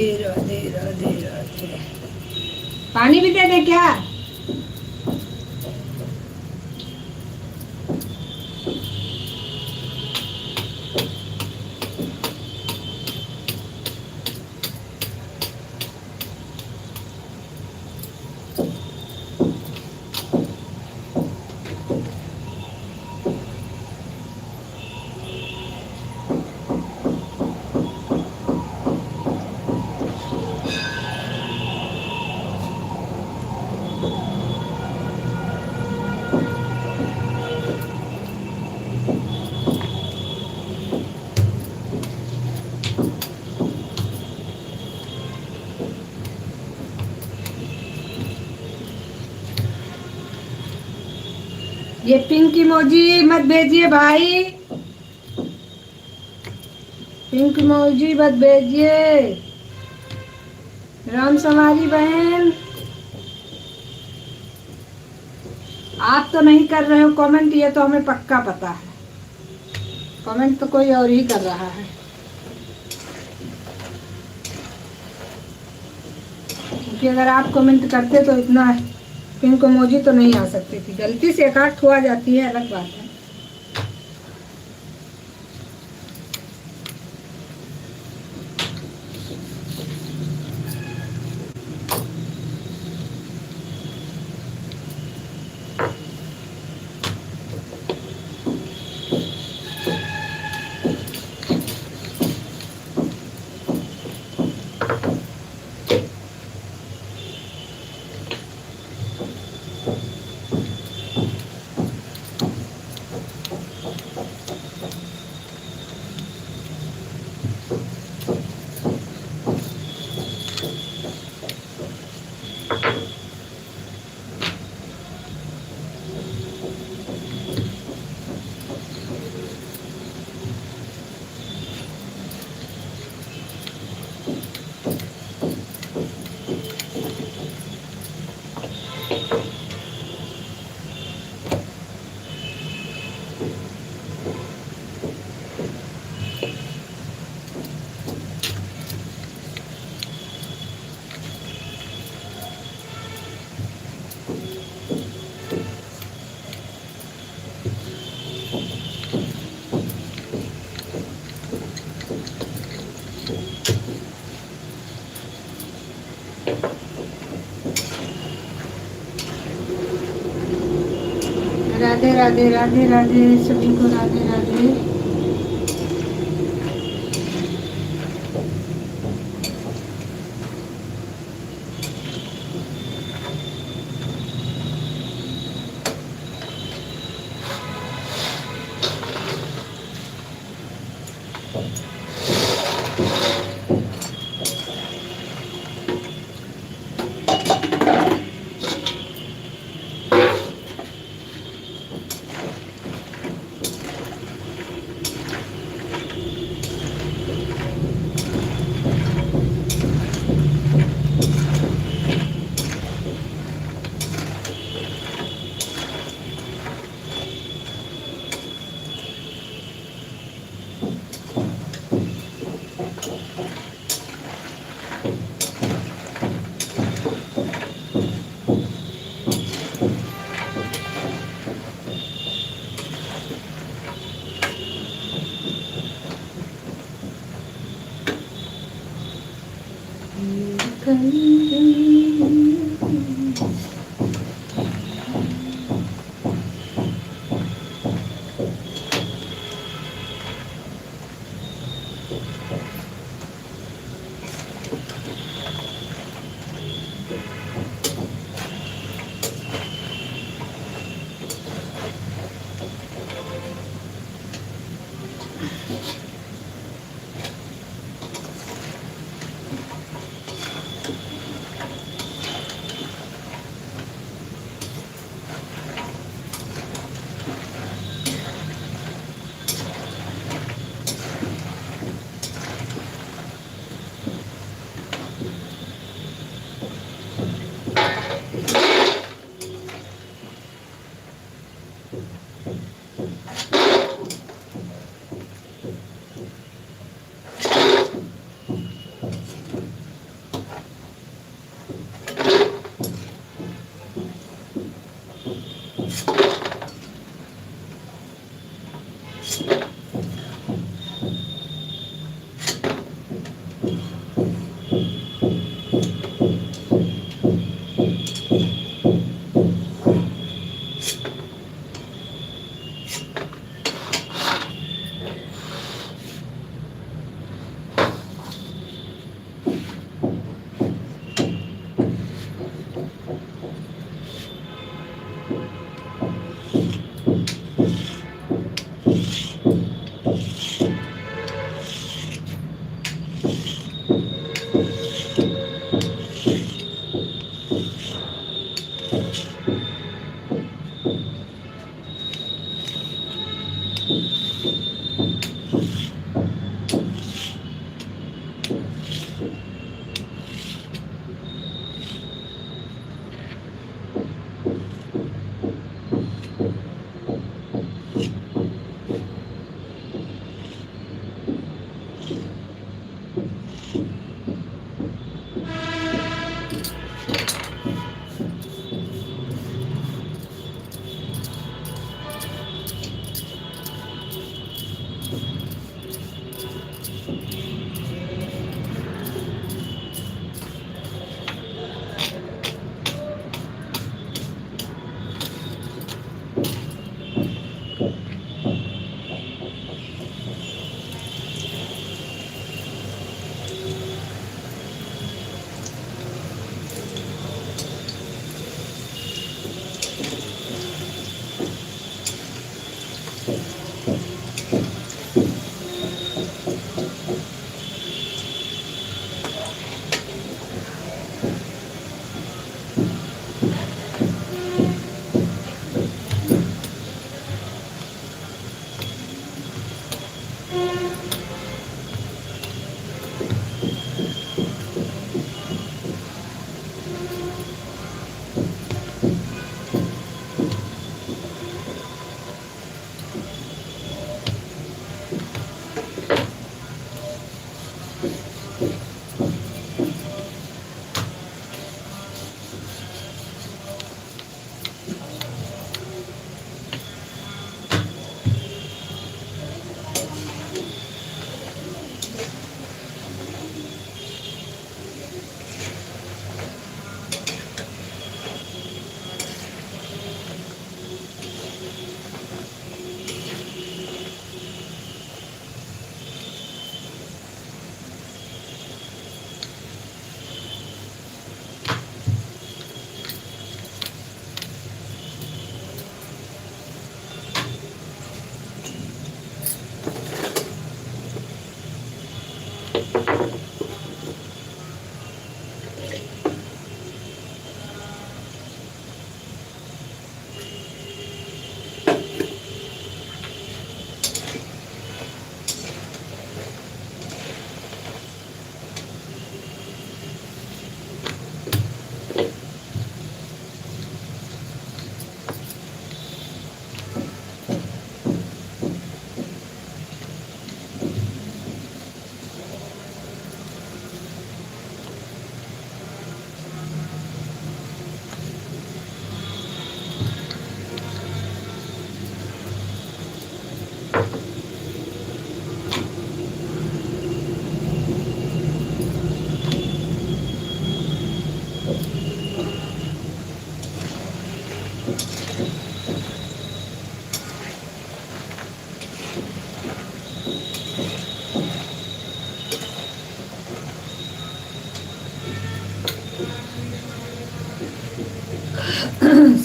राधे राधे राधे राधे। पानी भी दे दे क्या? ये पिंक इमोजी मत भेजिए भाई, पिंक इमोजी मत भेजिए। राम सवारी बहन, आप तो नहीं कर रहे हो कमेंट, ये तो हमें पक्का पता है। कमेंट तो कोई और ही कर रहा है, क्योंकि अगर आप कमेंट करते तो इतना पिंक इमोजी तो नहीं आ सकती थी। गलती से एक आध आ जाती है, अलग बात है। राधे राधे राधे राधे, सभी को राधे राधे।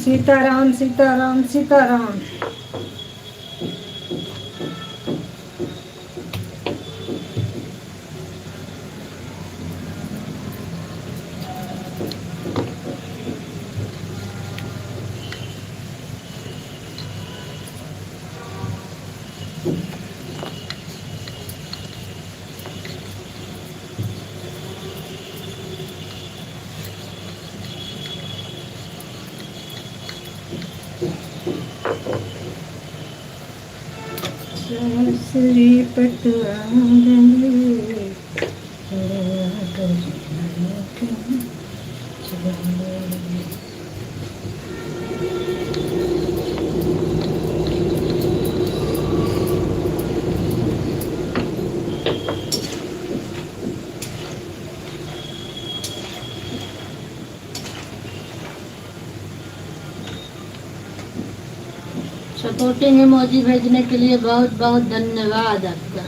सीताराम सीताराम सीताराम। श्रीपत सपोर्टिंग इमोजी भेजने के लिए बहुत बहुत धन्यवाद आपका।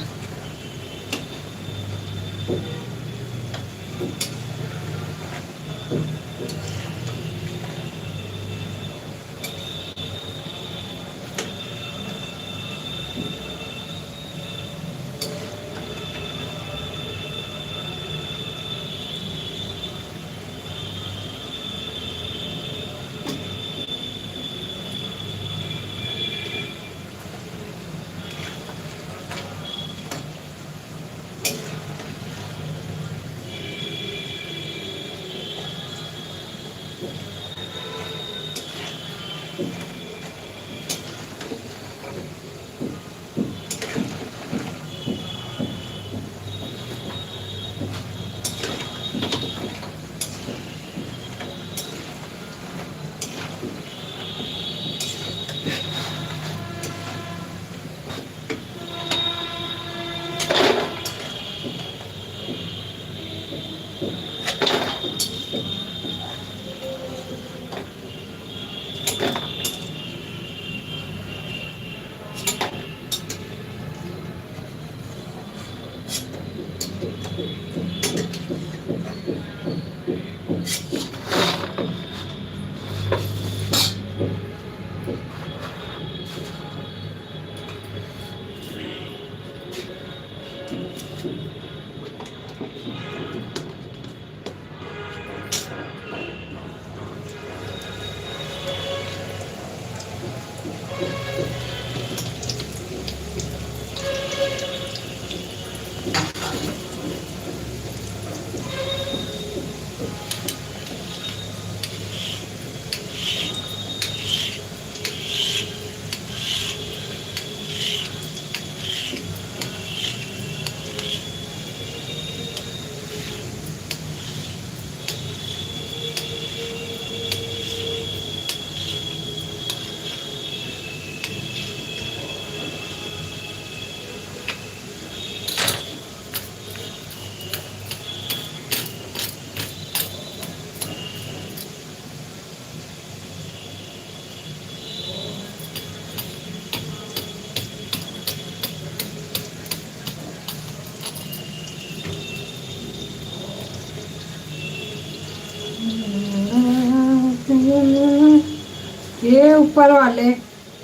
ये ऊपर वाले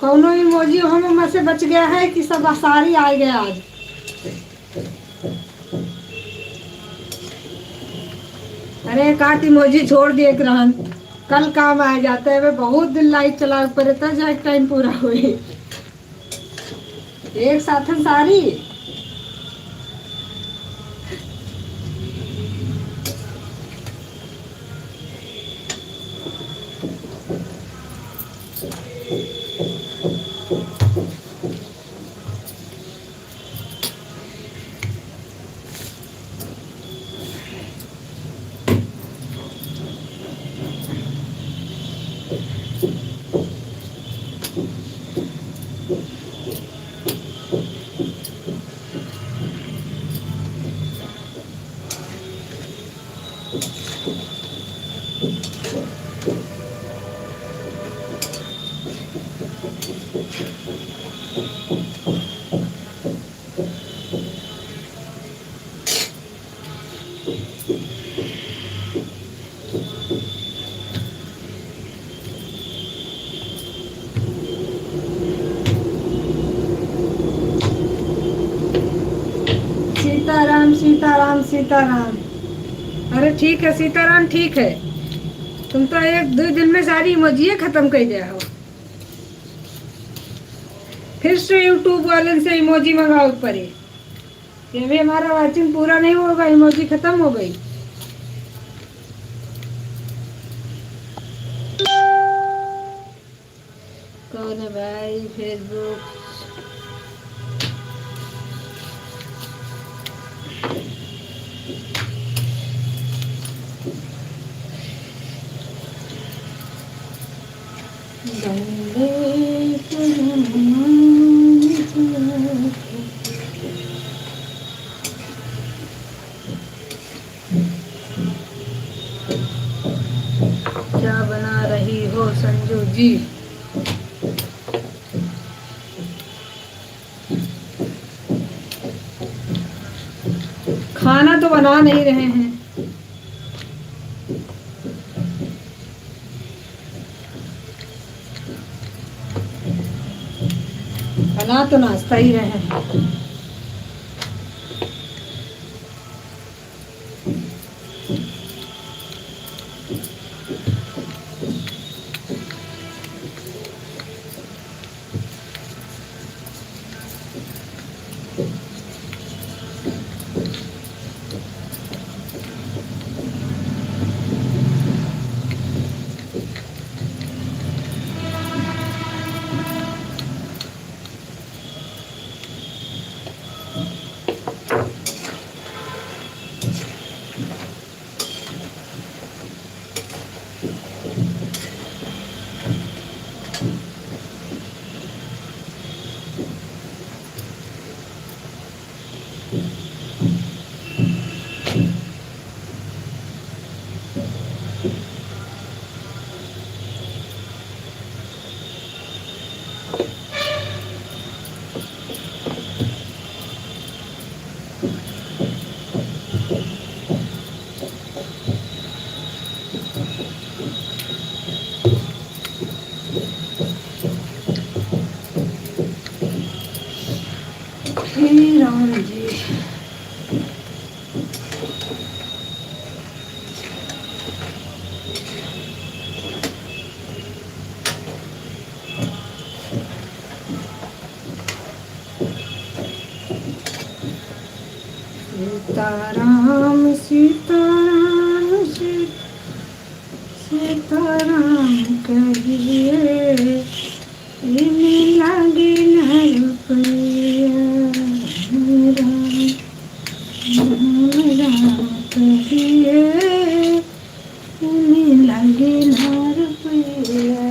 कौनो इमोजी हम में से बच गया है कि सब सारी आ गया आज। अरे काट इमोजी छोड़ दिए ग्रहण, कल काम आ जाते हैं। वे बहुत दिन लाइट चला ऊपर रहता जाए टाइम पूरा हुई एक साथ सारी। सीताराम सीताराम सीताराम। अरे ठीक है सीताराम, ठीक है। तुम तो एक दो दिन में सारी इमोजी खत्म कर दिया हो। फिर से यूट्यूब वाले से इमोजी मंगाओ ऊपर ही। ये भी हमारा वाचिंग पूरा नहीं होगा, इमोजी खत्म हो गई। कौन है भाई फेसबुक? क्या बना रही हो संजू जी? खाना तो बना नहीं रहे हैं। बना तो नाश्ता ही रहे हैं। हे राम जी। सीताराम सीताराम सीताराम कहिए, इन्हें लागे न रुपया। राम राम कहिए, इन्हें लागे न रुपया।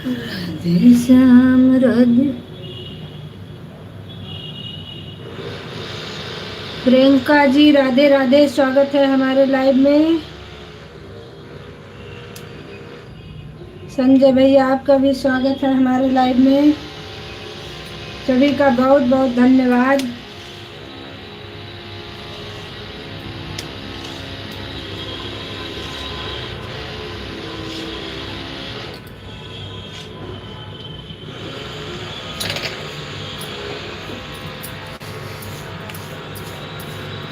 राधे श्याम राधे। प्रियंका जी राधे राधे, स्वागत है हमारे लाइव में। संजय भैया आपका भी स्वागत है हमारे लाइव में। सभी का बहुत बहुत धन्यवाद।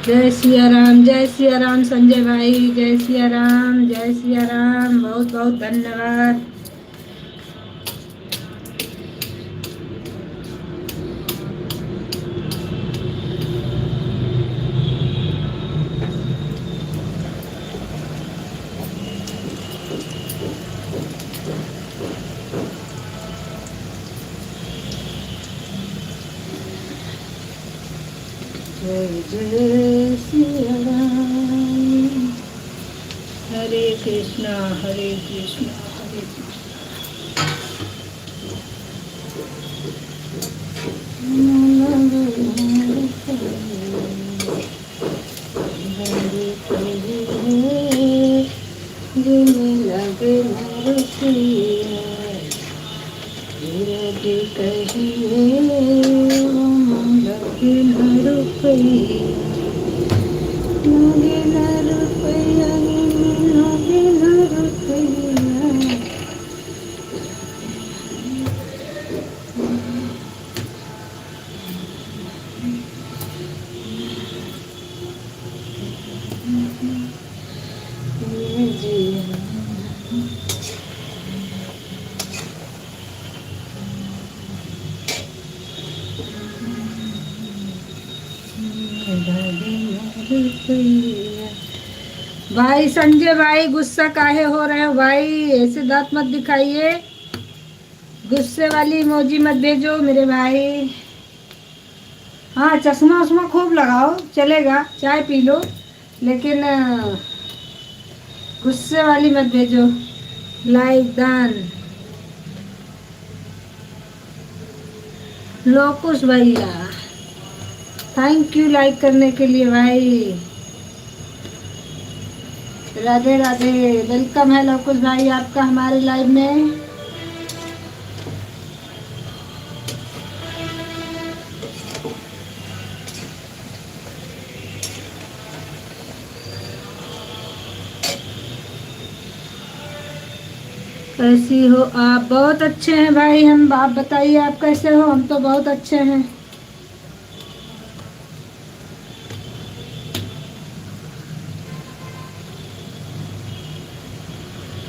जय सिया राम संजय भाई, जय सिया राम, जय सिया राम, बहुत बहुत धन्यवाद। जय जय सिया राम। हरे कृष्णा हरे कृष्णा हरे कृष्णा। भाई संजय भाई, गुस्सा काहे हो रहे हो भाई? ऐसे दांत मत दिखाइए, गुस्से वाली इमोजी मत भेजो मेरे भाई। हाँ, चश्मा उश्मा खूब लगाओ, चलेगा, चाय पी लो, लेकिन गुस्से वाली मत भेजो। Like done. लोकुश भैया, थैंक यू लाइक करने के लिए भाई। राधे राधे, वेलकम है लोकुश भाई आपका हमारे लाइव में। कैसी हो आप? बहुत अच्छे हैं भाई हम। आप बताइए आप कैसे हो? हम तो बहुत अच्छे हैं।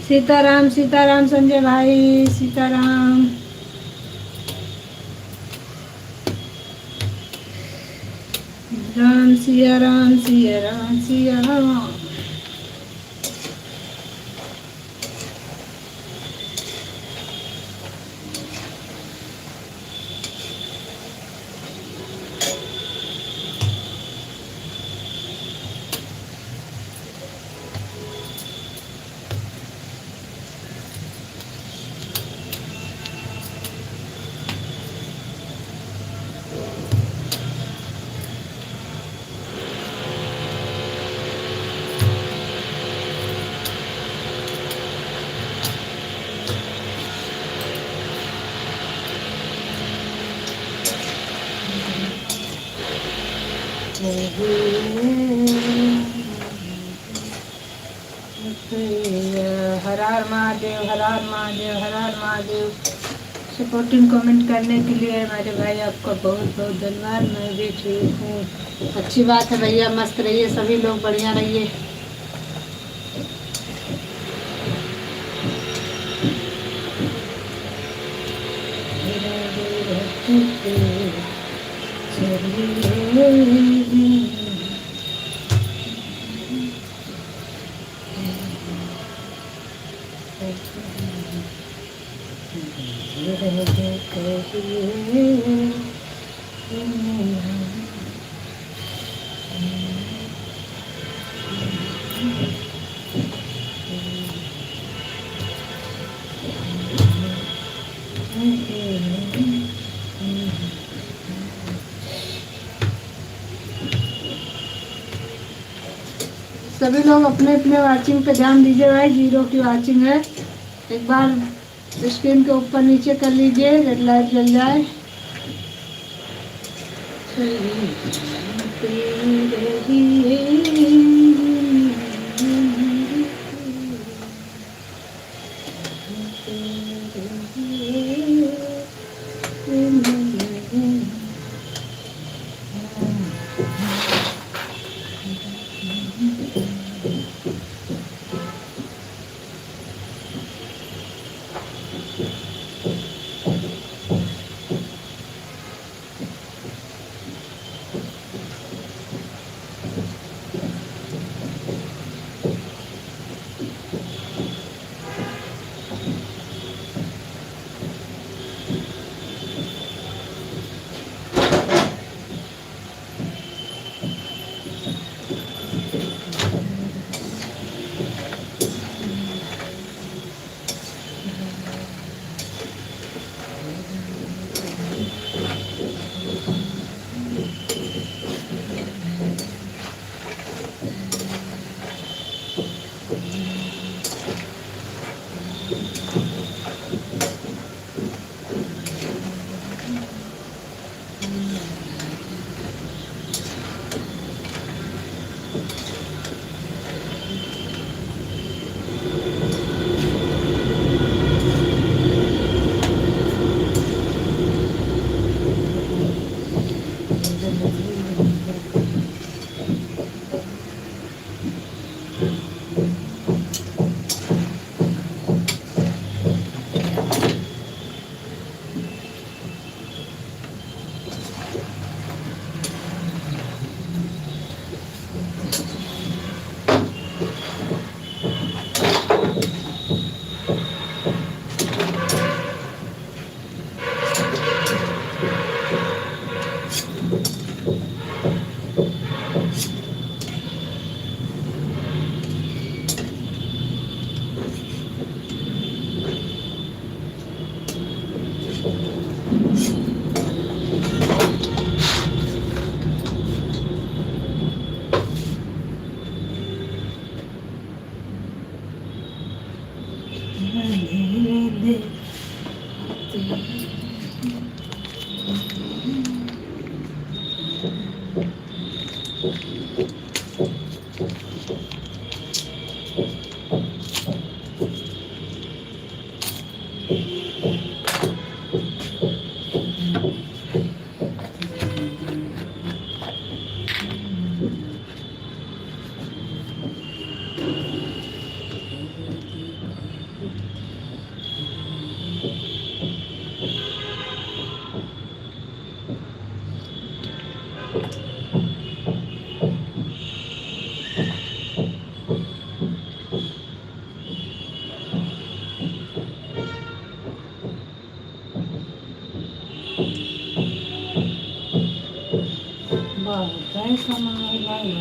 सीताराम सीताराम संजय भाई, सीताराम। राम सिया राम, सिया राम, सिया राम। हर हर महादेव, हर हर महादेव, हर हर महादेव। सपोर्टिंग कमेंट करने के लिए हमारे भाई आपका बहुत बहुत धन्यवाद। मैं भी ठीक हूँ। अच्छी बात है भैया, मस्त रहिए, सभी लोग बढ़िया रहिए। सभी लोग अपने अपने वाचिंग पे ध्यान दीजिए भाई। 0 की वाचिंग है, एक बार स्क्रीन के ऊपर नीचे कर लीजिए, रेड लाइट जल जाए। बहुत है कमाई भाई।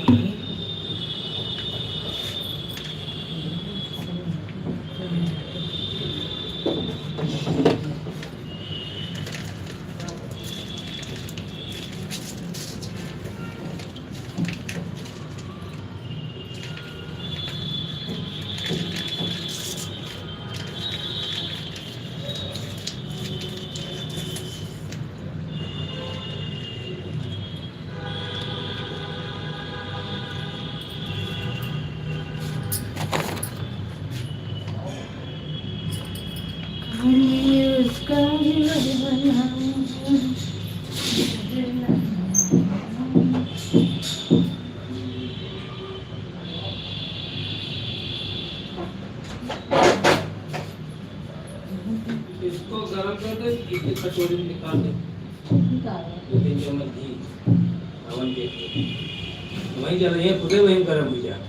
उसका इसको गरम कर दो, इसी कटोरी में निकाल दो। 2-3 चम्मच घी हवन के वहीं जल रही है, खुदे वहीं गर्म हो जाए।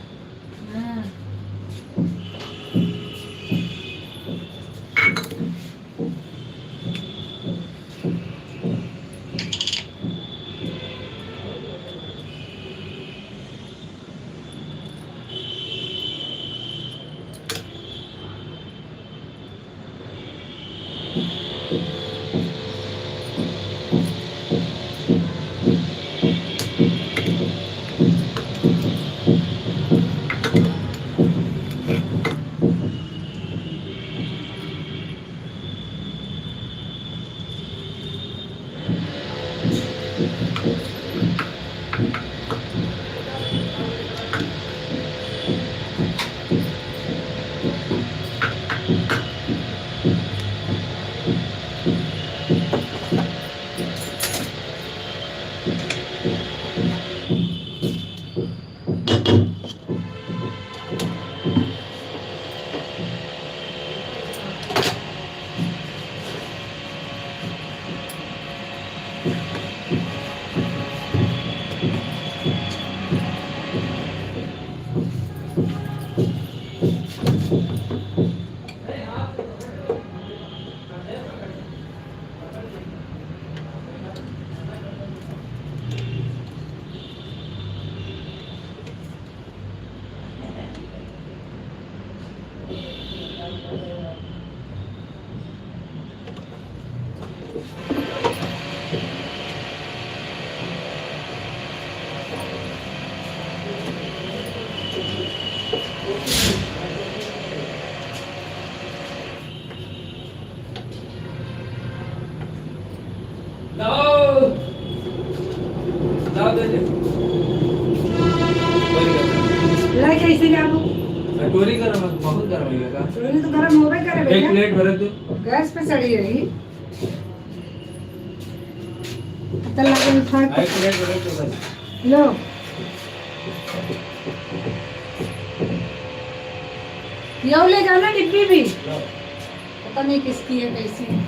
लाओ लाओ दे दे लाई कैसे जाबू कटोरी गरम है, बहुत गरम है का रोनी तो गरम होबे करे एक भैया प्लेट भर दो। गैस पे चढ़ी रही तल लगे उठा एक प्लेट भर दो बस। लो यो ले जाना डिब्बी भी पता नहीं किसकी है कैसी है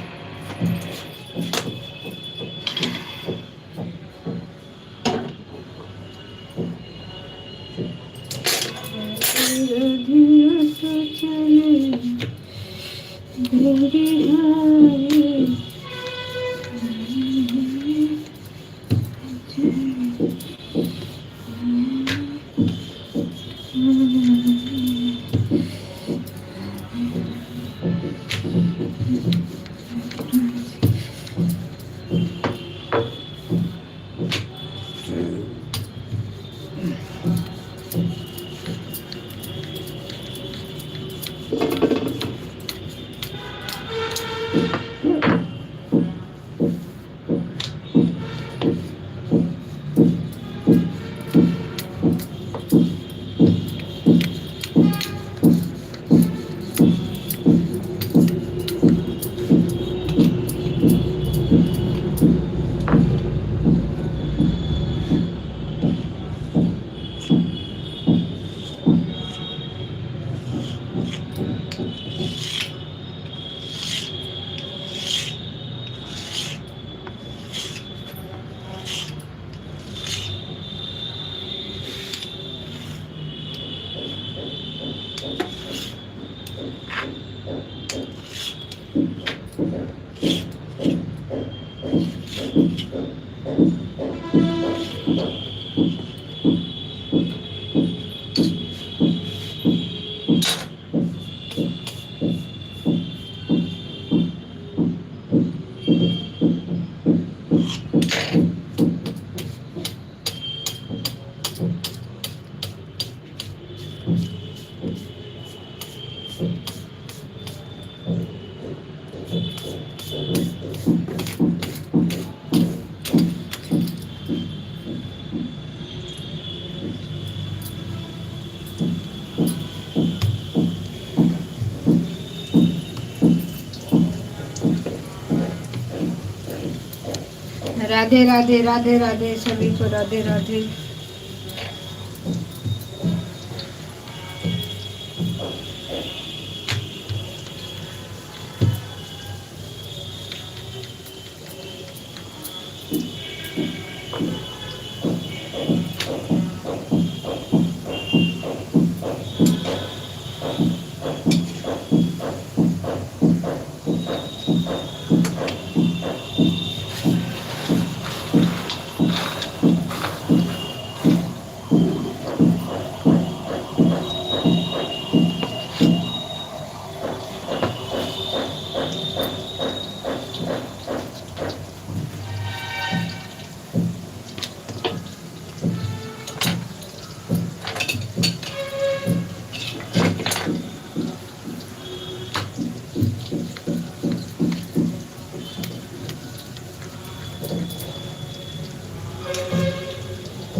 राधे राधे राधे राधे सभी को राधे राधे।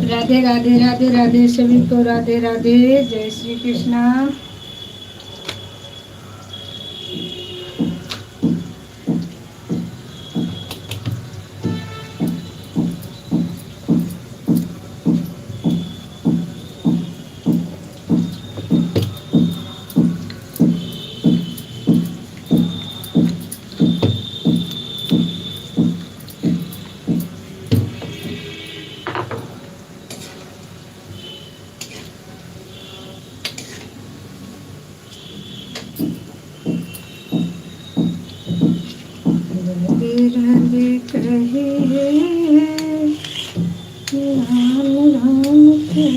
राधे राधे राधे राधे सभी को राधे राधे। जय श्री कृष्णा। राधे राधे कहे राम राम कहे।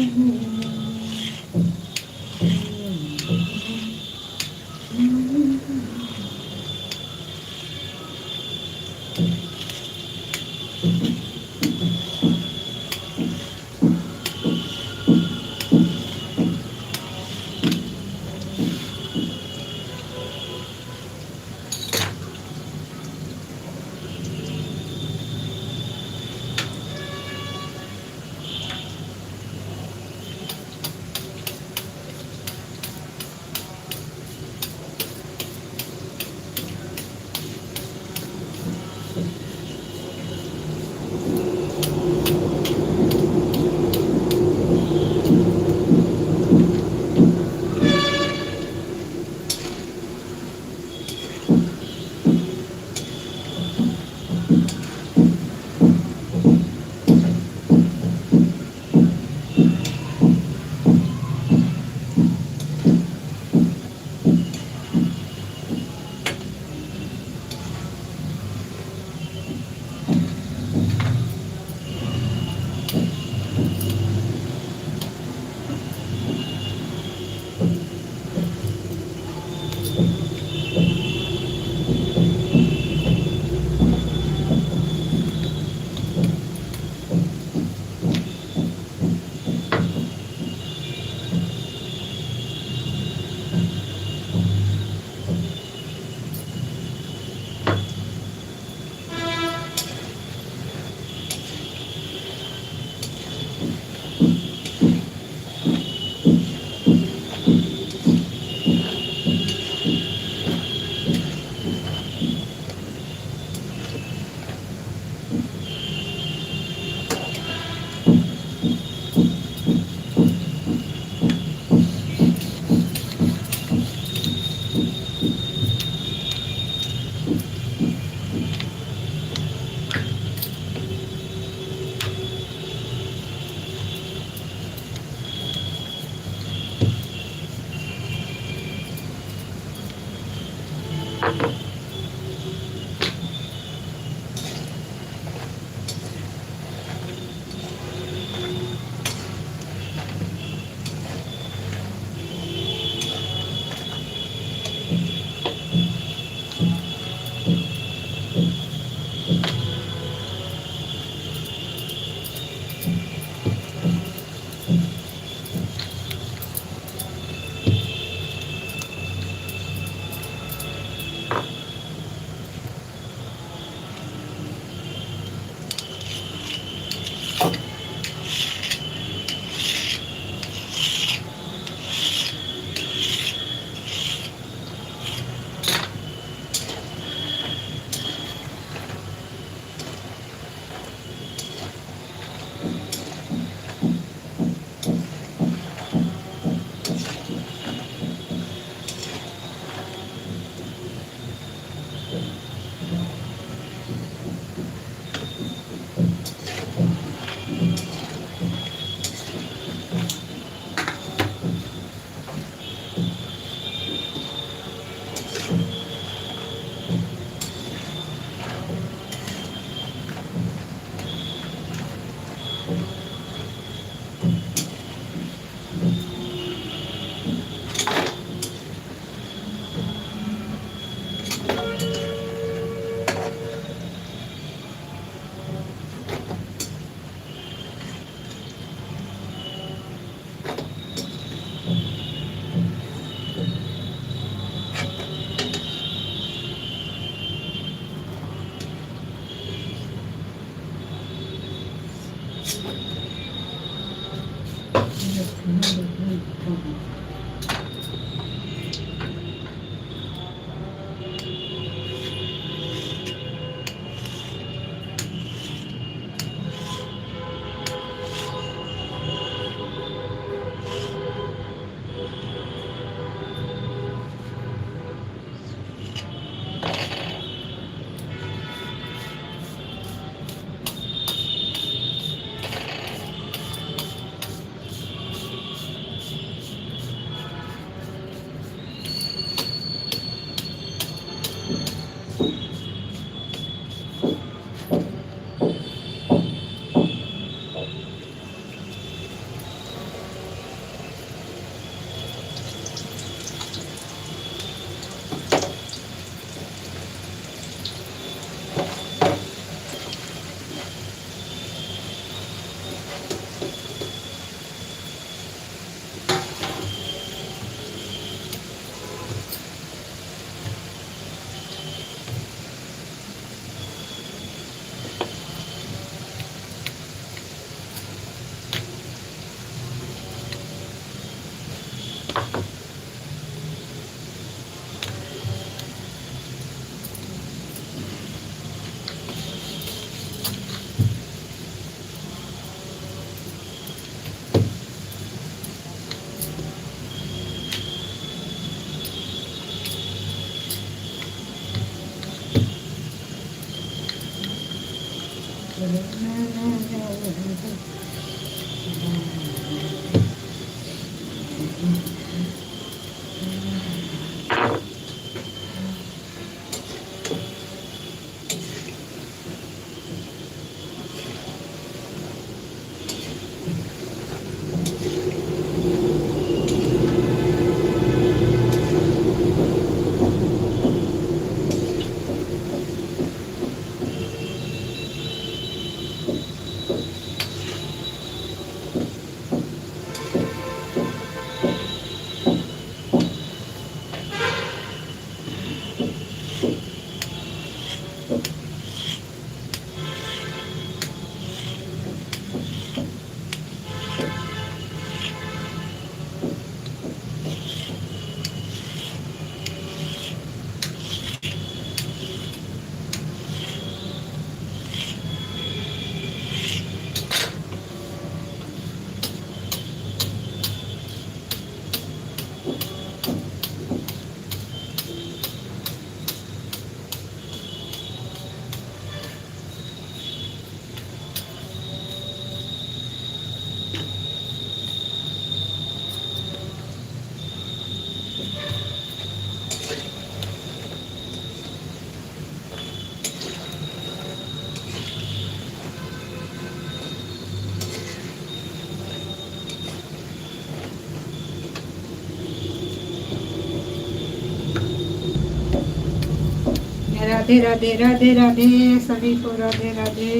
राधे राधे राधे राधे सभी को राधे राधे।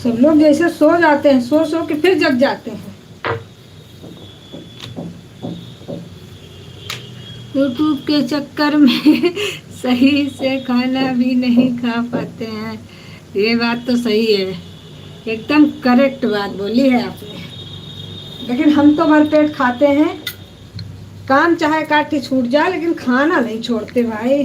सब लोग जैसे सो जाते हैं, सो सो के फिर जग जाते हैं। यूट्यूब के चक्कर में सही से खाना भी नहीं खा पाते हैं। ये बात तो सही है, एकदम करेक्ट बात बोली है आपने। लेकिन हम तो भरपेट खाते हैं, काम चाहे काटी छूट जाए लेकिन खाना नहीं छोड़ते भाई।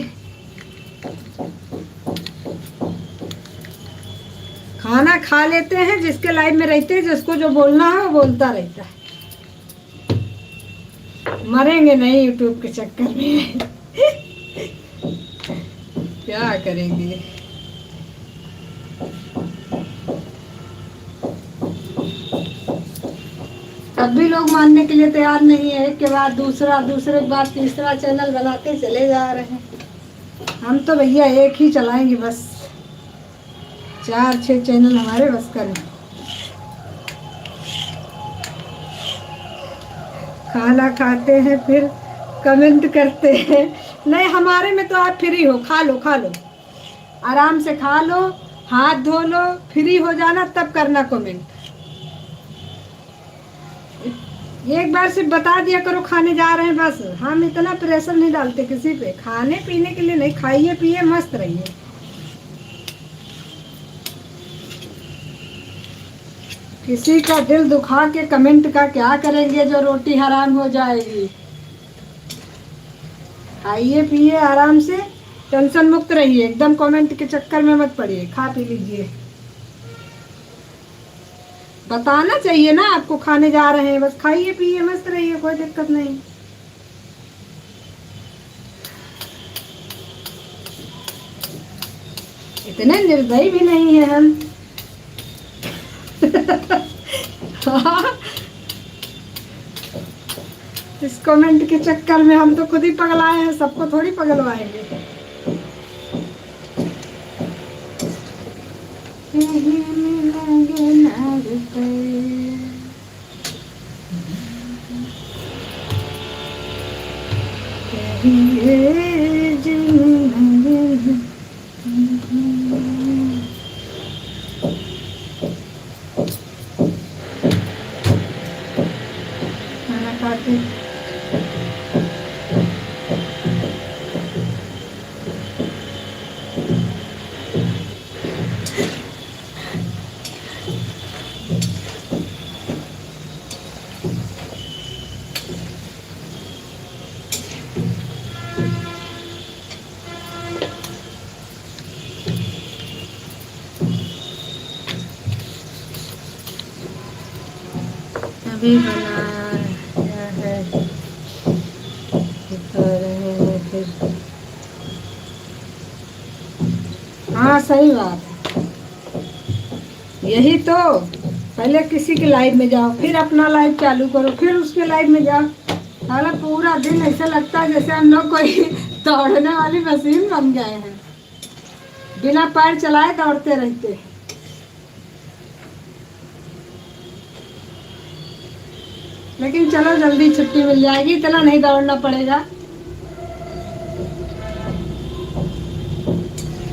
खाना खा लेते हैं, जिसके लाइफ में रहते हैं, जिसको जो बोलना है वो बोलता रहता है। मरेंगे नहीं यूट्यूब के चक्कर में। क्या करेंगे। तब भी लोग मानने के लिए तैयार नहीं है, एक के बाद दूसरा, दूसरे के बाद तीसरा चैनल बनाते चले जा रहे हैं। हम तो भैया एक ही चलाएंगे बस, 4-6 चैनल हमारे बस का नहीं। खाना खाते हैं फिर कमेंट करते हैं। नहीं, हमारे में तो आप फ्री हो, खा लो खा लो, आराम से खा लो, हाथ धो लो, फ्री हो जाना तब करना कमेंट। एक बार सिर्फ बता दिया करो खाने जा रहे हैं बस। हम इतना प्रेशर नहीं डालते किसी पे, खाने पीने के लिए नहीं, खाइए पिए मस्त रहिए। किसी का दिल दुखा के कमेंट का क्या करेंगे, जो रोटी हराम हो जाएगी। खाइए पिए आराम से, टेंशन मुक्त रहिए, एकदम कमेंट के चक्कर में मत पड़िए, खा पी लीजिए। बताना चाहिए ना आपको खाने जा रहे हैं, बस खाइए पिए मस्त रहिए, कोई दिक्कत नहीं। इतने निर्दयी भी नहीं है हम। इस कमेंट के चक्कर में हम तो खुद ही पगलाए हैं, सबको थोड़ी पगलवाएंगे। खाना खाते अभी बनाया है, बता रहे हैं फिर। हाँ सही बात है, यही तो। पहले किसी की लाइफ में जाओ, फिर अपना लाइफ चालू करो, फिर उसके लाइफ में जाओ। साला पूरा दिन ऐसा लगता है जैसे हम लोग कोई दौड़ने वाली मशीन बन गए हैं, बिना पैर चलाए दौड़ते रहते हैं। लेकिन चलो जल्दी छुट्टी मिल जाएगी, इतना नहीं दौड़ना पड़ेगा,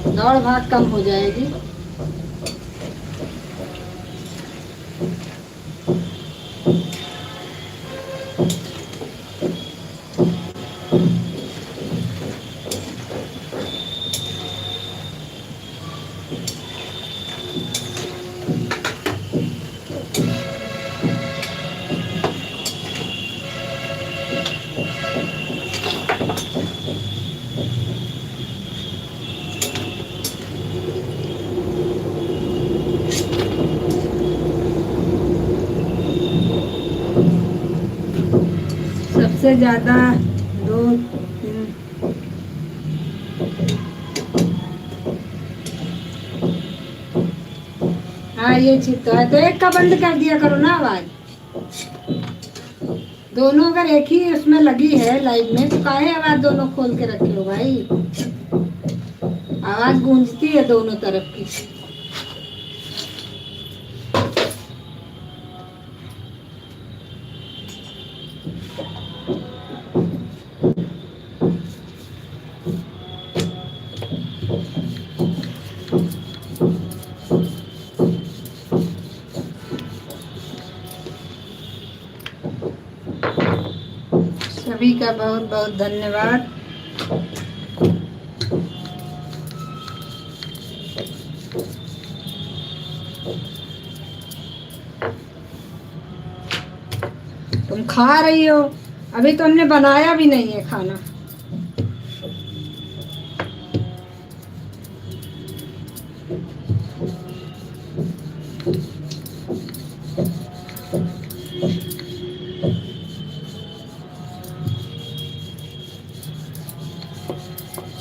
दौड़ भाग कम हो जाएगी। सबसे ज्यादा 2-3 हाँ ये चीज तो है, तो एक का बंद कर दिया करो ना आवाज। दोनों अगर एक ही उसमें लगी है लाइव में, तो काहे आवाज दोनों खोल के रखे हो भाई। आवाज गूंजती है दोनों तरफ की। सभी का बहुत बहुत धन्यवाद। तुम खा रही हो, अभी तो हमने बनाया भी नहीं है खाना।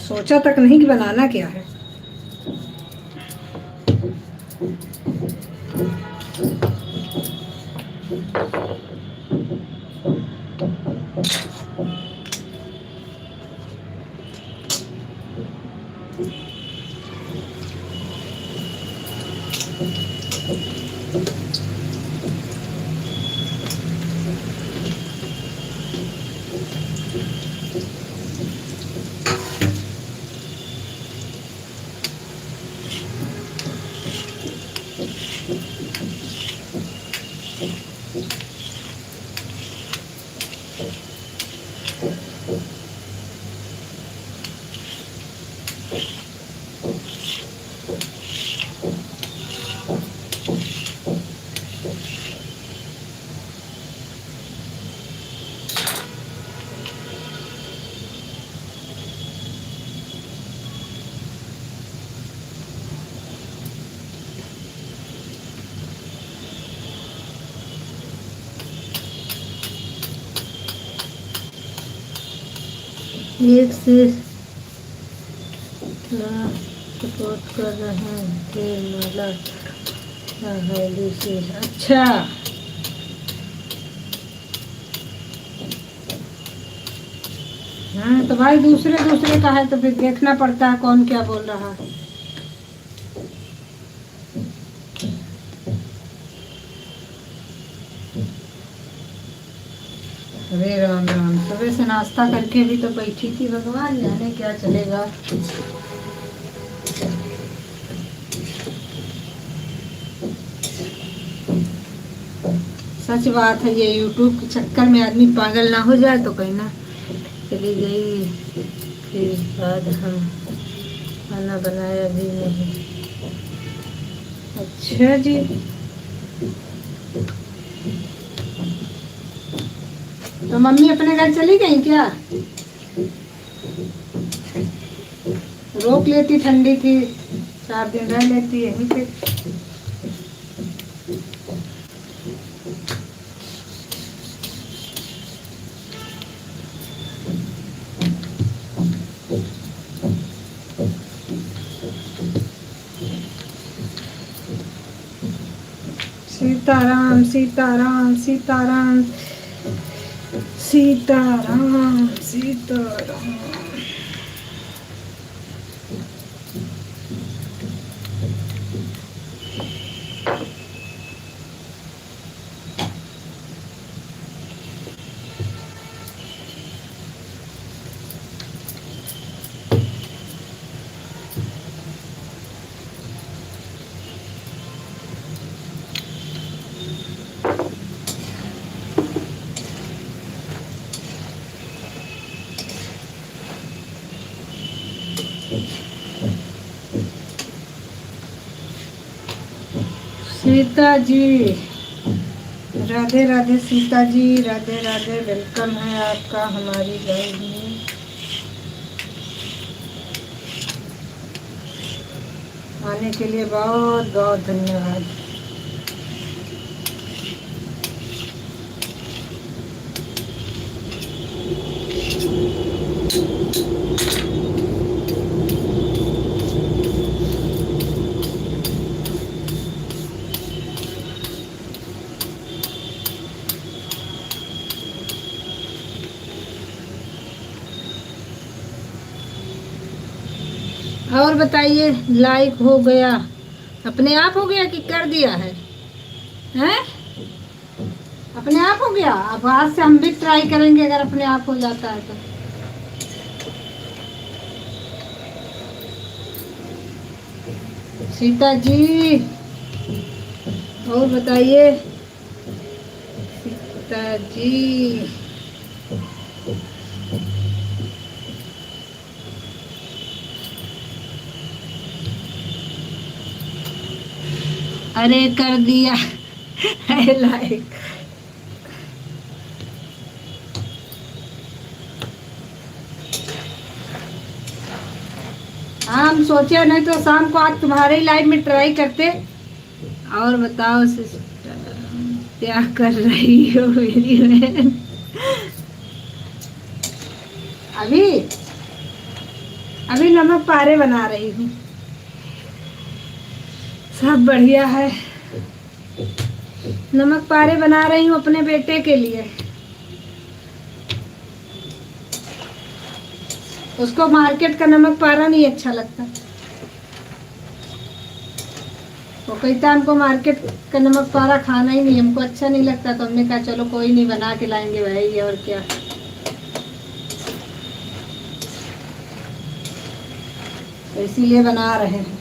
सोचा तक नहीं कि बनाना क्या है। एक से सपोर्ट कर रहे थे माला हवेली से। अच्छा, हाँ तो भाई दूसरे दूसरे का है तो फिर देखना पड़ता है कौन क्या बोल रहा है। अरे राम राम, सुबह से नाश्ता करके भी तो बैठी थी, भगवान जाने क्या चलेगा। सच बात है, ये यूट्यूब के चक्कर में आदमी पागल ना हो जाए तो कहीं ना चली गई। फिर बाद हम खाना बनाया भी नहीं। अच्छा जी, तो मम्मी अपने घर चली गई क्या? रोक लेती, ठंडी थी, 4 दिन रह लेती यहीं पे। सीताराम सीताराम सीताराम सीताराम सीताराम। सीता जी, राधे राधे सीता जी, राधे राधे, वेलकम है आपका हमारी लाइव में। आने के लिए बहुत बहुत धन्यवाद। और बताइए, लाइक हो गया? अपने आप हो गया कि कर दिया है? हैं? अपने आप हो गया? अब आज से हम भी ट्राई करेंगे अगर अपने आप हो जाता है तो। सीता जी, और बताइए सीता जी। अरे कर दिया है लाइक। हाँ हम सोचे, नहीं तो शाम को आज तुम्हारे ही लाइव में ट्राई करते। और बताओ सिस्टर, क्या कर रही हो मेरी बहन? अभी अभी नमक पारे बना रही हूँ। सब बढ़िया है। नमक पारे बना रही हूँ अपने बेटे के लिए। उसको मार्केट का नमक पारा नहीं अच्छा लगता। वो कहता हमको मार्केट का नमक पारा खाना ही नहीं, हमको अच्छा नहीं लगता। तो हमने कहा चलो कोई नहीं, बना के लाएंगे भाई, और क्या। तो इसीलिए बना रहे हैं।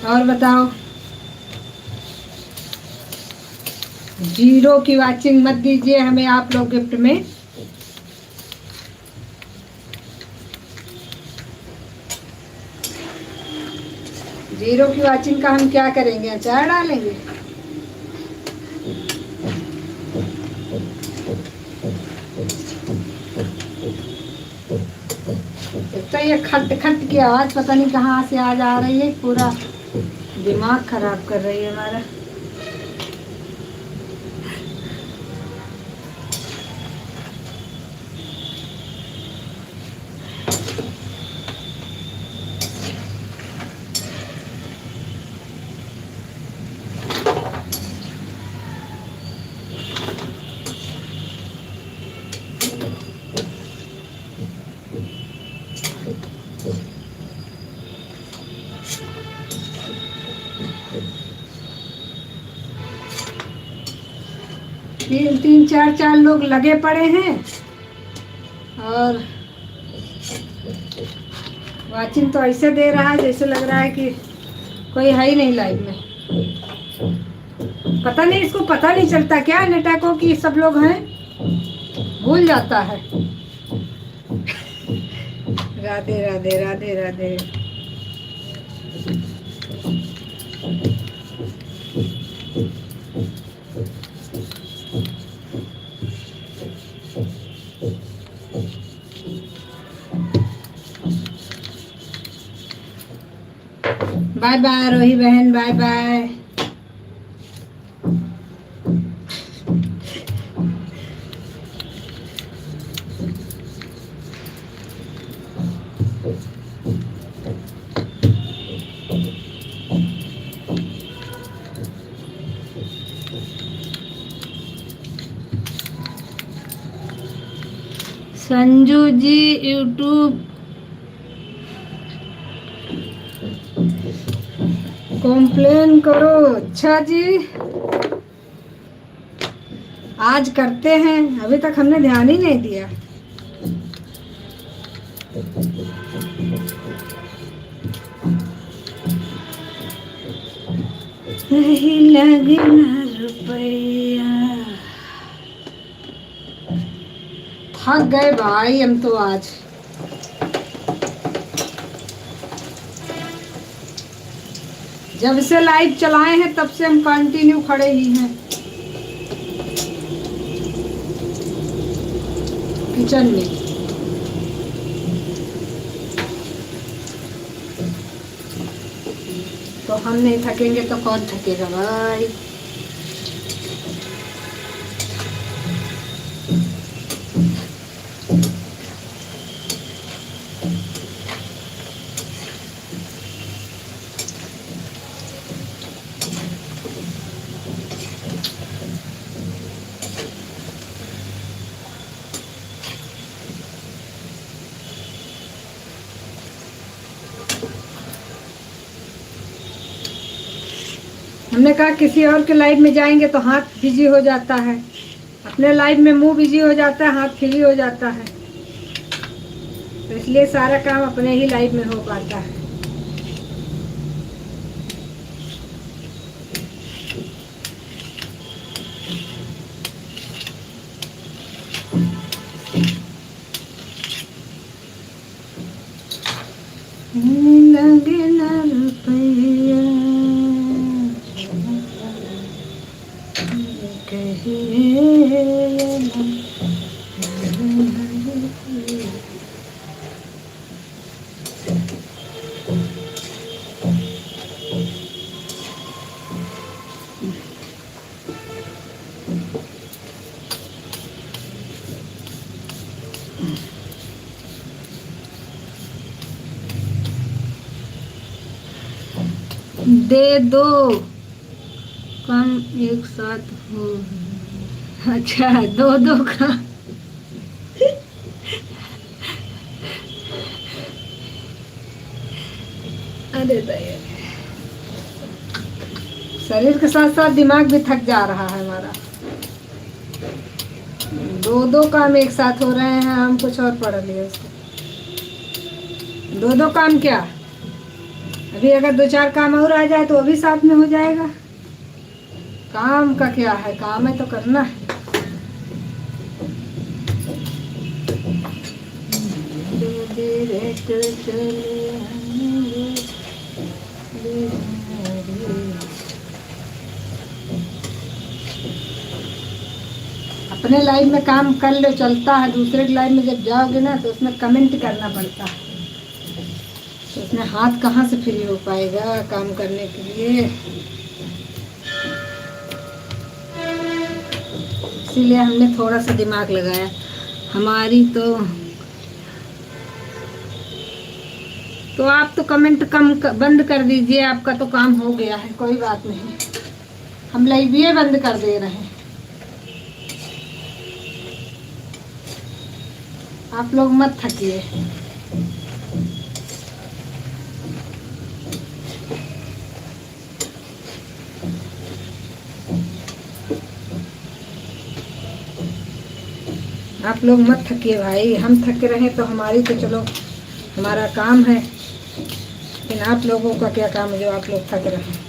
और बताओ, 0 की वाचिंग मत दीजिए हमें आप लोग गिफ्ट में। जीरो की वाचिंग का हम क्या करेंगे? अचार डालेंगे? तो ये खट खट की आवाज पता नहीं कहाँ से आज आ रही है, पूरा दिमाग खराब कर रही है हमारा। तीन चार लोग लगे पड़े हैं और वाचिंग तो ऐसे दे रहा है जैसे लग रहा है कि कोई है ही नहीं लाइव में। पता नहीं, इसको पता नहीं चलता क्या नेटा को कि सब लोग हैं, भूल जाता है। राधे राधे राधे राधे। बाय बाय रोही बहन, बाय बाय। संजू जी यूट्यूब कॉम्प्लेन करो। अच्छा जी, आज करते हैं, अभी तक हमने ध्यान ही नहीं दिया। नहीं लगना रुपया। थक गए भाई हम तो आज। जब से लाइव चलाए हैं तब से हम कंटिन्यू खड़े ही हैं किचन में। तो हम नहीं थकेंगे तो कौन थकेगा भाई। हमने कहा किसी और के लाइव में जाएंगे तो हाथ बिजी हो जाता है, अपने लाइव में मुंह बिजी हो जाता है, हाथ फ्री हो जाता है। तो इसलिए सारा काम अपने ही लाइव में हो पाता है। लगना दे दो काम एक साथ हो। अच्छा, दो दो का। अरे दया, शरीर के साथ साथ दिमाग भी थक जा रहा है हमारा। दो दो काम एक साथ हो रहे हैं, हम कुछ और पढ़ लिए उसको। दो दो काम क्या, अभी अगर दो चार काम और आ जाए तो वो भी साथ में हो जाएगा। काम का क्या है, काम है तो करना है। अपने लाइफ में काम कर लो चलता है, दूसरे की लाइफ में जब जाओगे ना तो उसमें कमेंट करना पड़ता है, तो उसमें हाथ कहाँ से फ्री हो पाएगा काम करने के लिए। इसीलिए हमने थोड़ा सा दिमाग लगाया। हमारी तो आप तो कमेंट बंद कर दीजिए, आपका तो काम हो गया है, कोई बात नहीं। हम लाइव ये बंद कर दे रहे हैं, आप लोग मत थकिए। आप लोग मत थकिए भाई, हम थक रहे तो हमारी तो चलो हमारा काम है, लेकिन आप लोगों का क्या काम है जो आप लोग थक रहे हैं।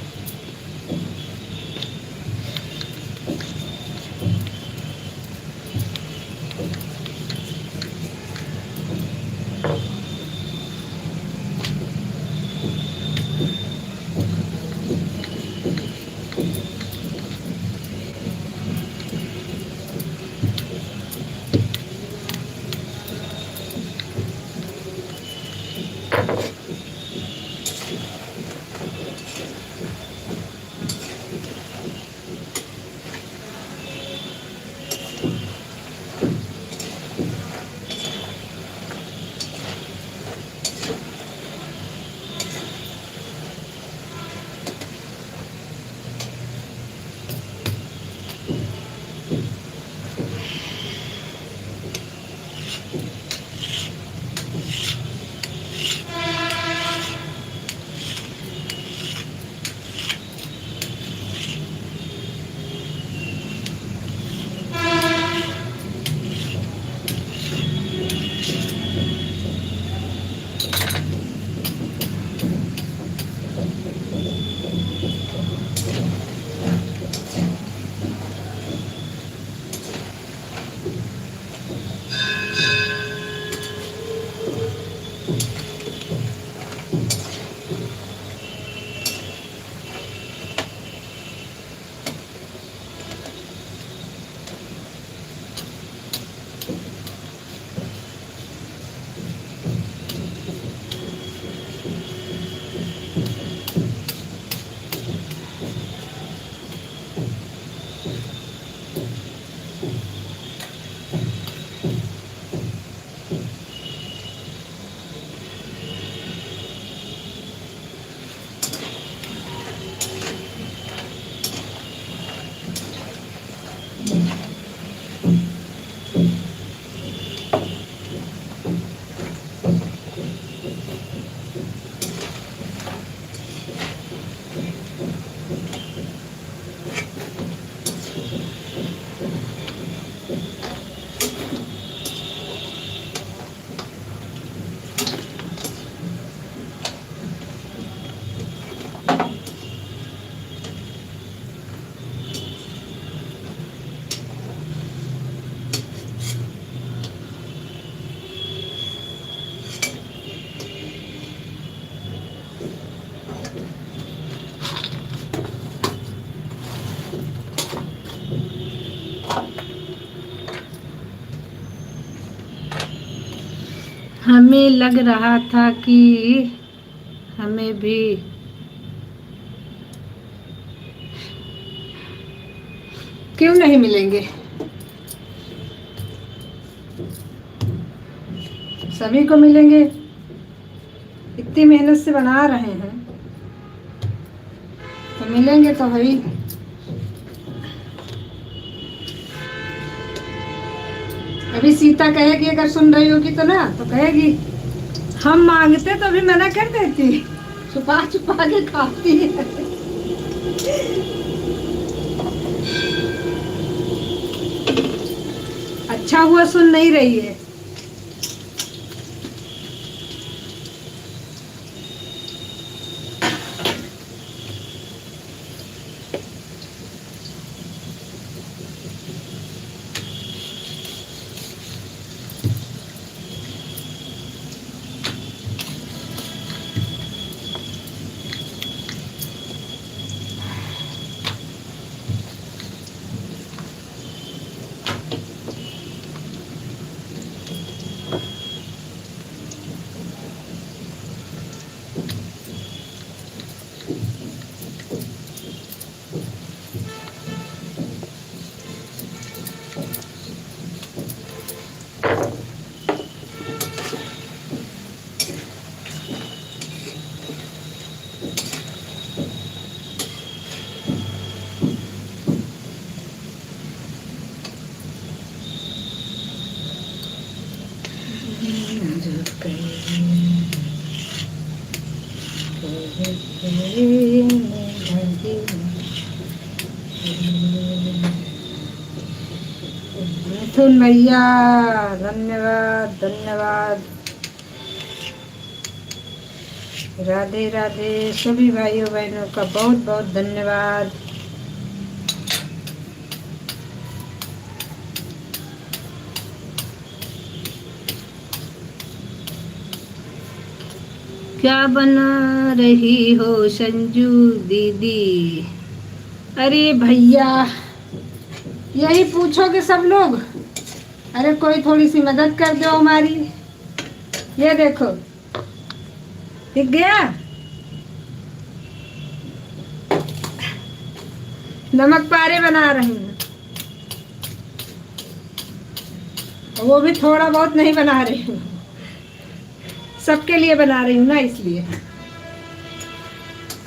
हमें लग रहा था कि हमें भी क्यों नहीं मिलेंगे, सभी को मिलेंगे। इतनी मेहनत से बना रहे हैं तो मिलेंगे तो भाई। अभी सीता कहेगी, अगर सुन रही होगी तो ना, तो कहेगी हम मांगते तो भी मना कर देती, छुपा छुपा के खाती है। अच्छा हुआ सुन नहीं रही है। मिथुन भैया धन्यवाद धन्यवाद। राधे राधे। सभी भाइयों बहनों का बहुत बहुत धन्यवाद। क्या बना रही हो संजू दीदी? अरे भैया यही पूछोगे सब लोग। अरे कोई थोड़ी सी मदद कर दो हमारी। ये देखो दिख गया, नमक पारे बना रही हूँ। वो भी थोड़ा बहुत नहीं बना रही हूँ, सबके लिए बना रही हूँ ना, इसलिए।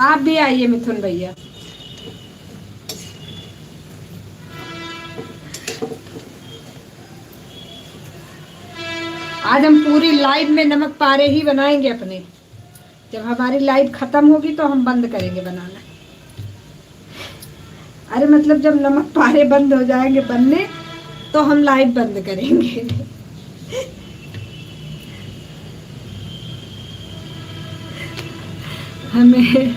आप भी आइए मिथुन भैया। आज हम पूरी लाइव में नमक पारे ही बनाएंगे अपने। जब हमारी लाइव खत्म होगी तो हम बंद करेंगे बनाना। अरे मतलब जब नमक पारे बंद हो जाएंगे बनने तो हम लाइव बंद करेंगे। हमें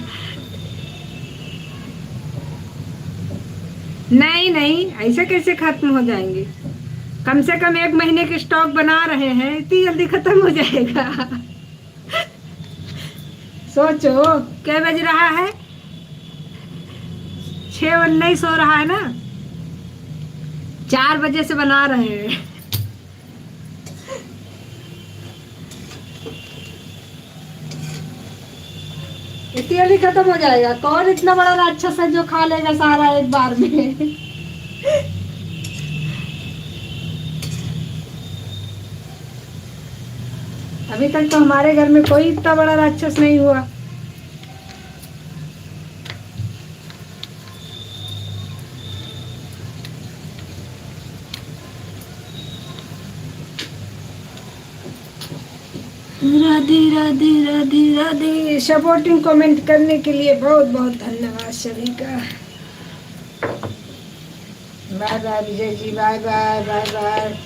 नहीं नहीं, ऐसे कैसे खत्म हो जाएंगे? कम से कम 1 महीने के स्टॉक बना रहे हैं, इतनी जल्दी खत्म हो जाएगा? सोचो क्या बज रहा है, 6:19 हो रहा है ना, 4 बजे से बना रहे हैं। इतनी जल्दी खत्म हो जाएगा? कौन इतना बड़ा राक्षस है जो खा लेगा सारा एक बार में? अभी तक तो हमारे घर में कोई इतना बड़ा राक्षस नहीं हुआ। राधे राधे राधे राधे। सपोर्टिंग कमेंट करने के लिए बहुत बहुत धन्यवाद सभी का। Bye bye Vijay ji, bye bye bye bye.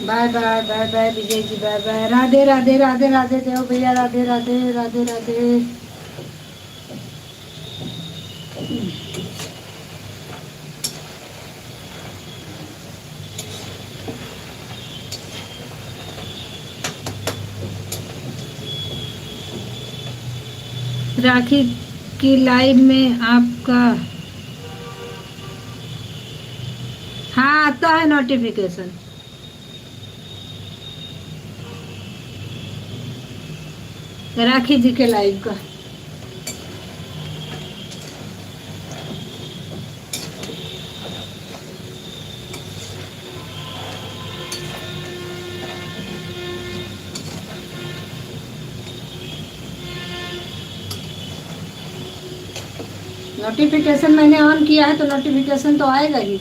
Bye bye bye bye Vijay ji, bye bye. Radhe Radhe Radhe Radhe Dev भैया, राधे राधे राधे राधे। राखी की लाइव में आपका हाँ आता है नोटिफिकेशन। राखी जी के लाइव का नोटिफिकेशन मैंने ऑन किया है तो नोटिफिकेशन तो आएगा ही।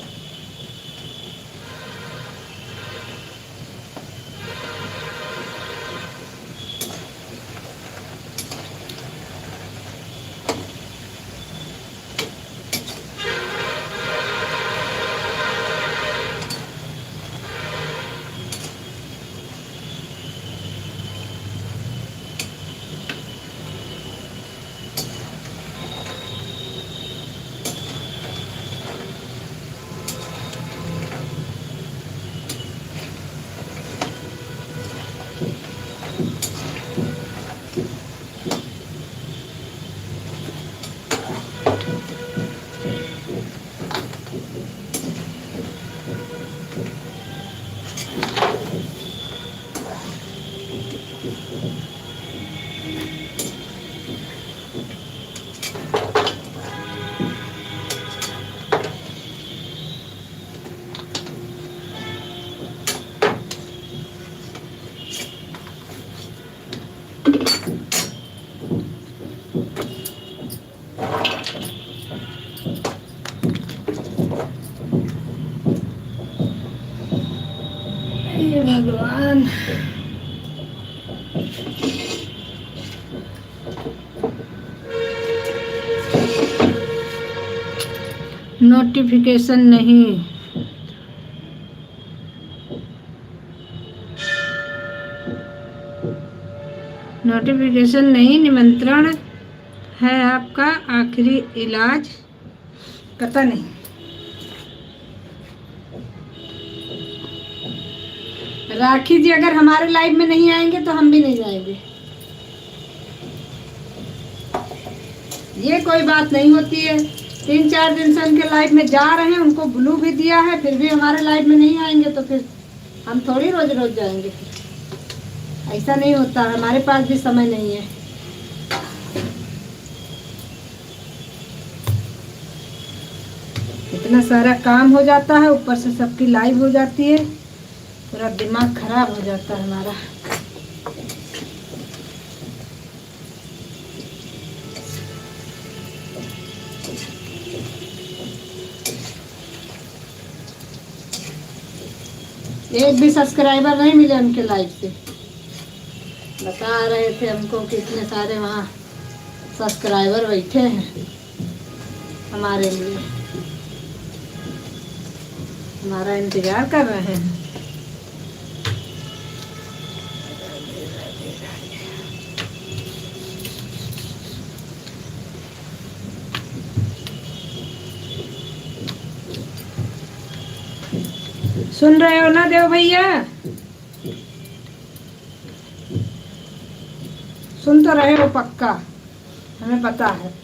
हे भगवान। नोटिफिकेशन नहीं, नोटिफिकेशन नहीं, निमंत्रण है आपका आखिरी इलाज, पता नहीं। राखी जी अगर हमारे लाइव में नहीं आएंगे तो हम भी नहीं जाएंगे। ये कोई बात नहीं होती है। 3-4 दिन से उनके लाइव में जा रहे हैं, उनको ब्लू भी दिया है, फिर भी हमारे लाइव में नहीं आएंगे तो फिर हम थोड़ी रोज रोज जाएंगे। ऐसा नहीं होता, हमारे पास भी समय नहीं है। इतना सारा काम हो जाता है, ऊपर से सबकी लाइव हो जाती है, पूरा दिमाग खराब हो जाता है हमारा। एक भी सब्सक्राइबर नहीं मिले उनके लाइव से। बता रहे थे हमको कि इतने सारे वहाँ सब्सक्राइबर बैठे हैं हमारे लिए, हमारा इंतजार कर रहे हैं। सुन रहे हो ना देव भैया? सुन तो रहे हो पक्का, हमें पता है।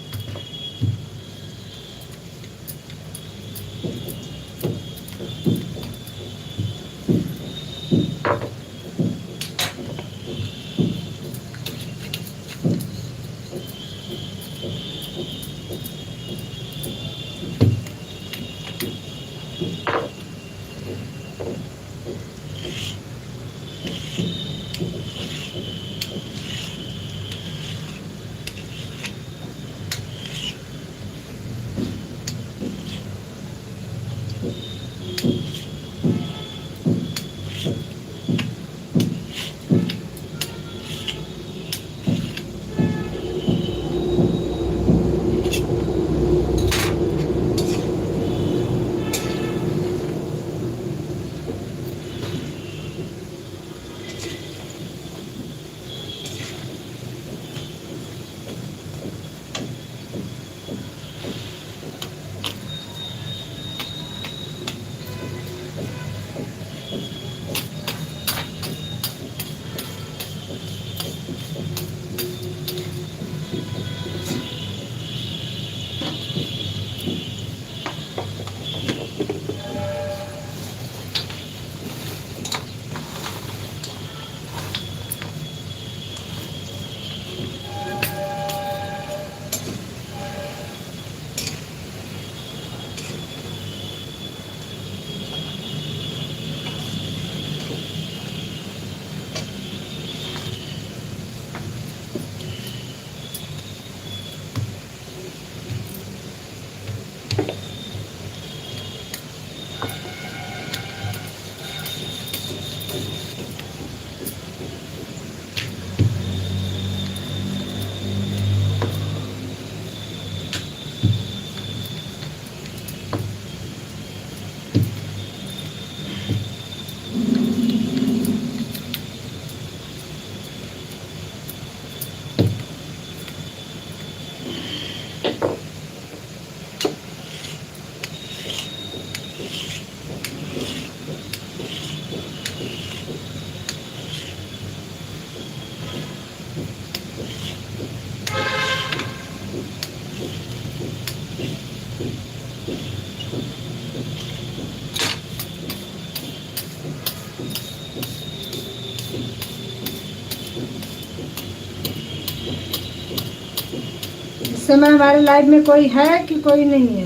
इस समय हमारे लाइफ में कोई है कि कोई नहीं है?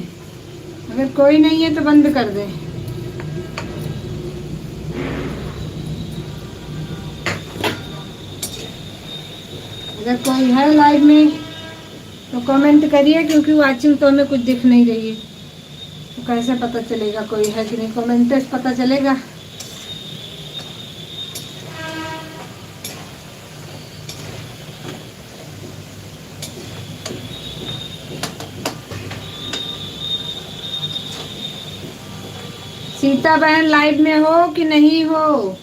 अगर कोई नहीं है तो बंद कर दें। अगर कोई है लाइव में तो कमेंट करिए, क्योंकि वाचिंग तो हमें कुछ दिख नहीं रही है, तो कैसे पता चलेगा कोई है कि नहीं? कमेंट से पता चलेगा। सीता बहन लाइव में हो कि नहीं हो?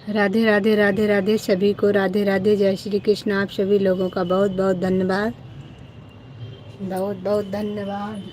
राधे राधे राधे राधे सभी को राधे राधे, जय श्री कृष्ण। आप सभी लोगों का बहुत बहुत धन्यवाद, बहुत बहुत धन्यवाद।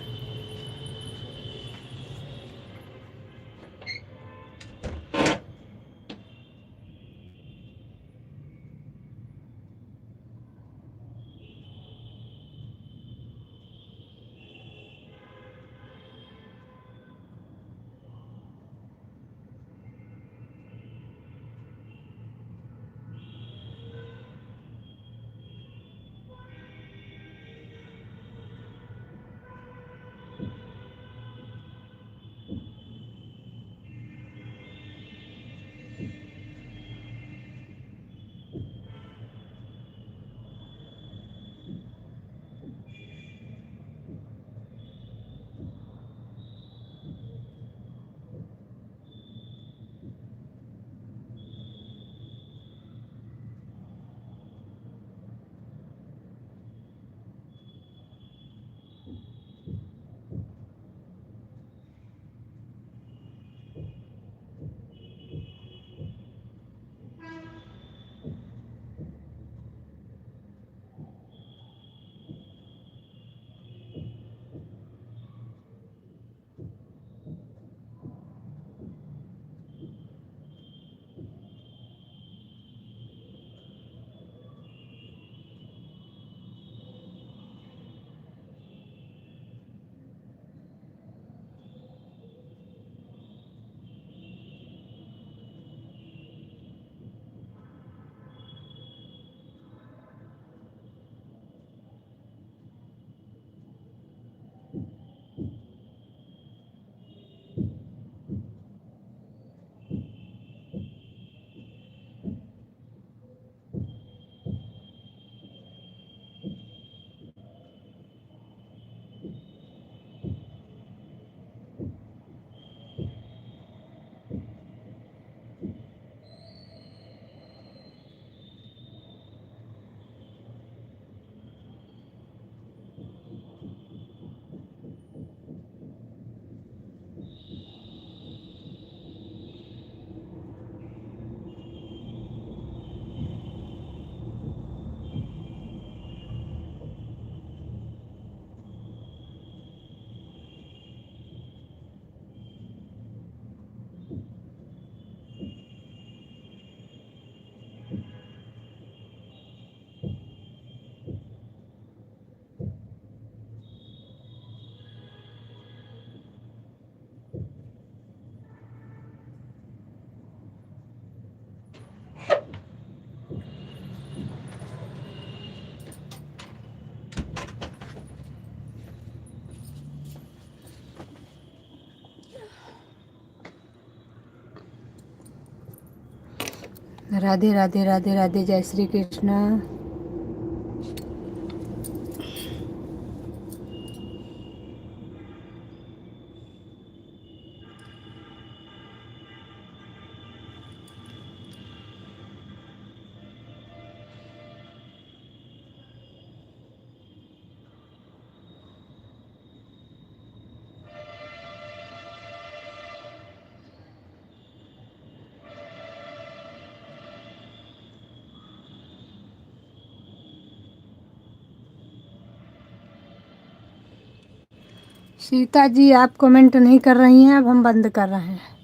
राधे राधे राधे राधे, जय श्री कृष्ण। सीता जी आप कमेंट नहीं कर रही हैं, अब हम बंद कर रहे हैं।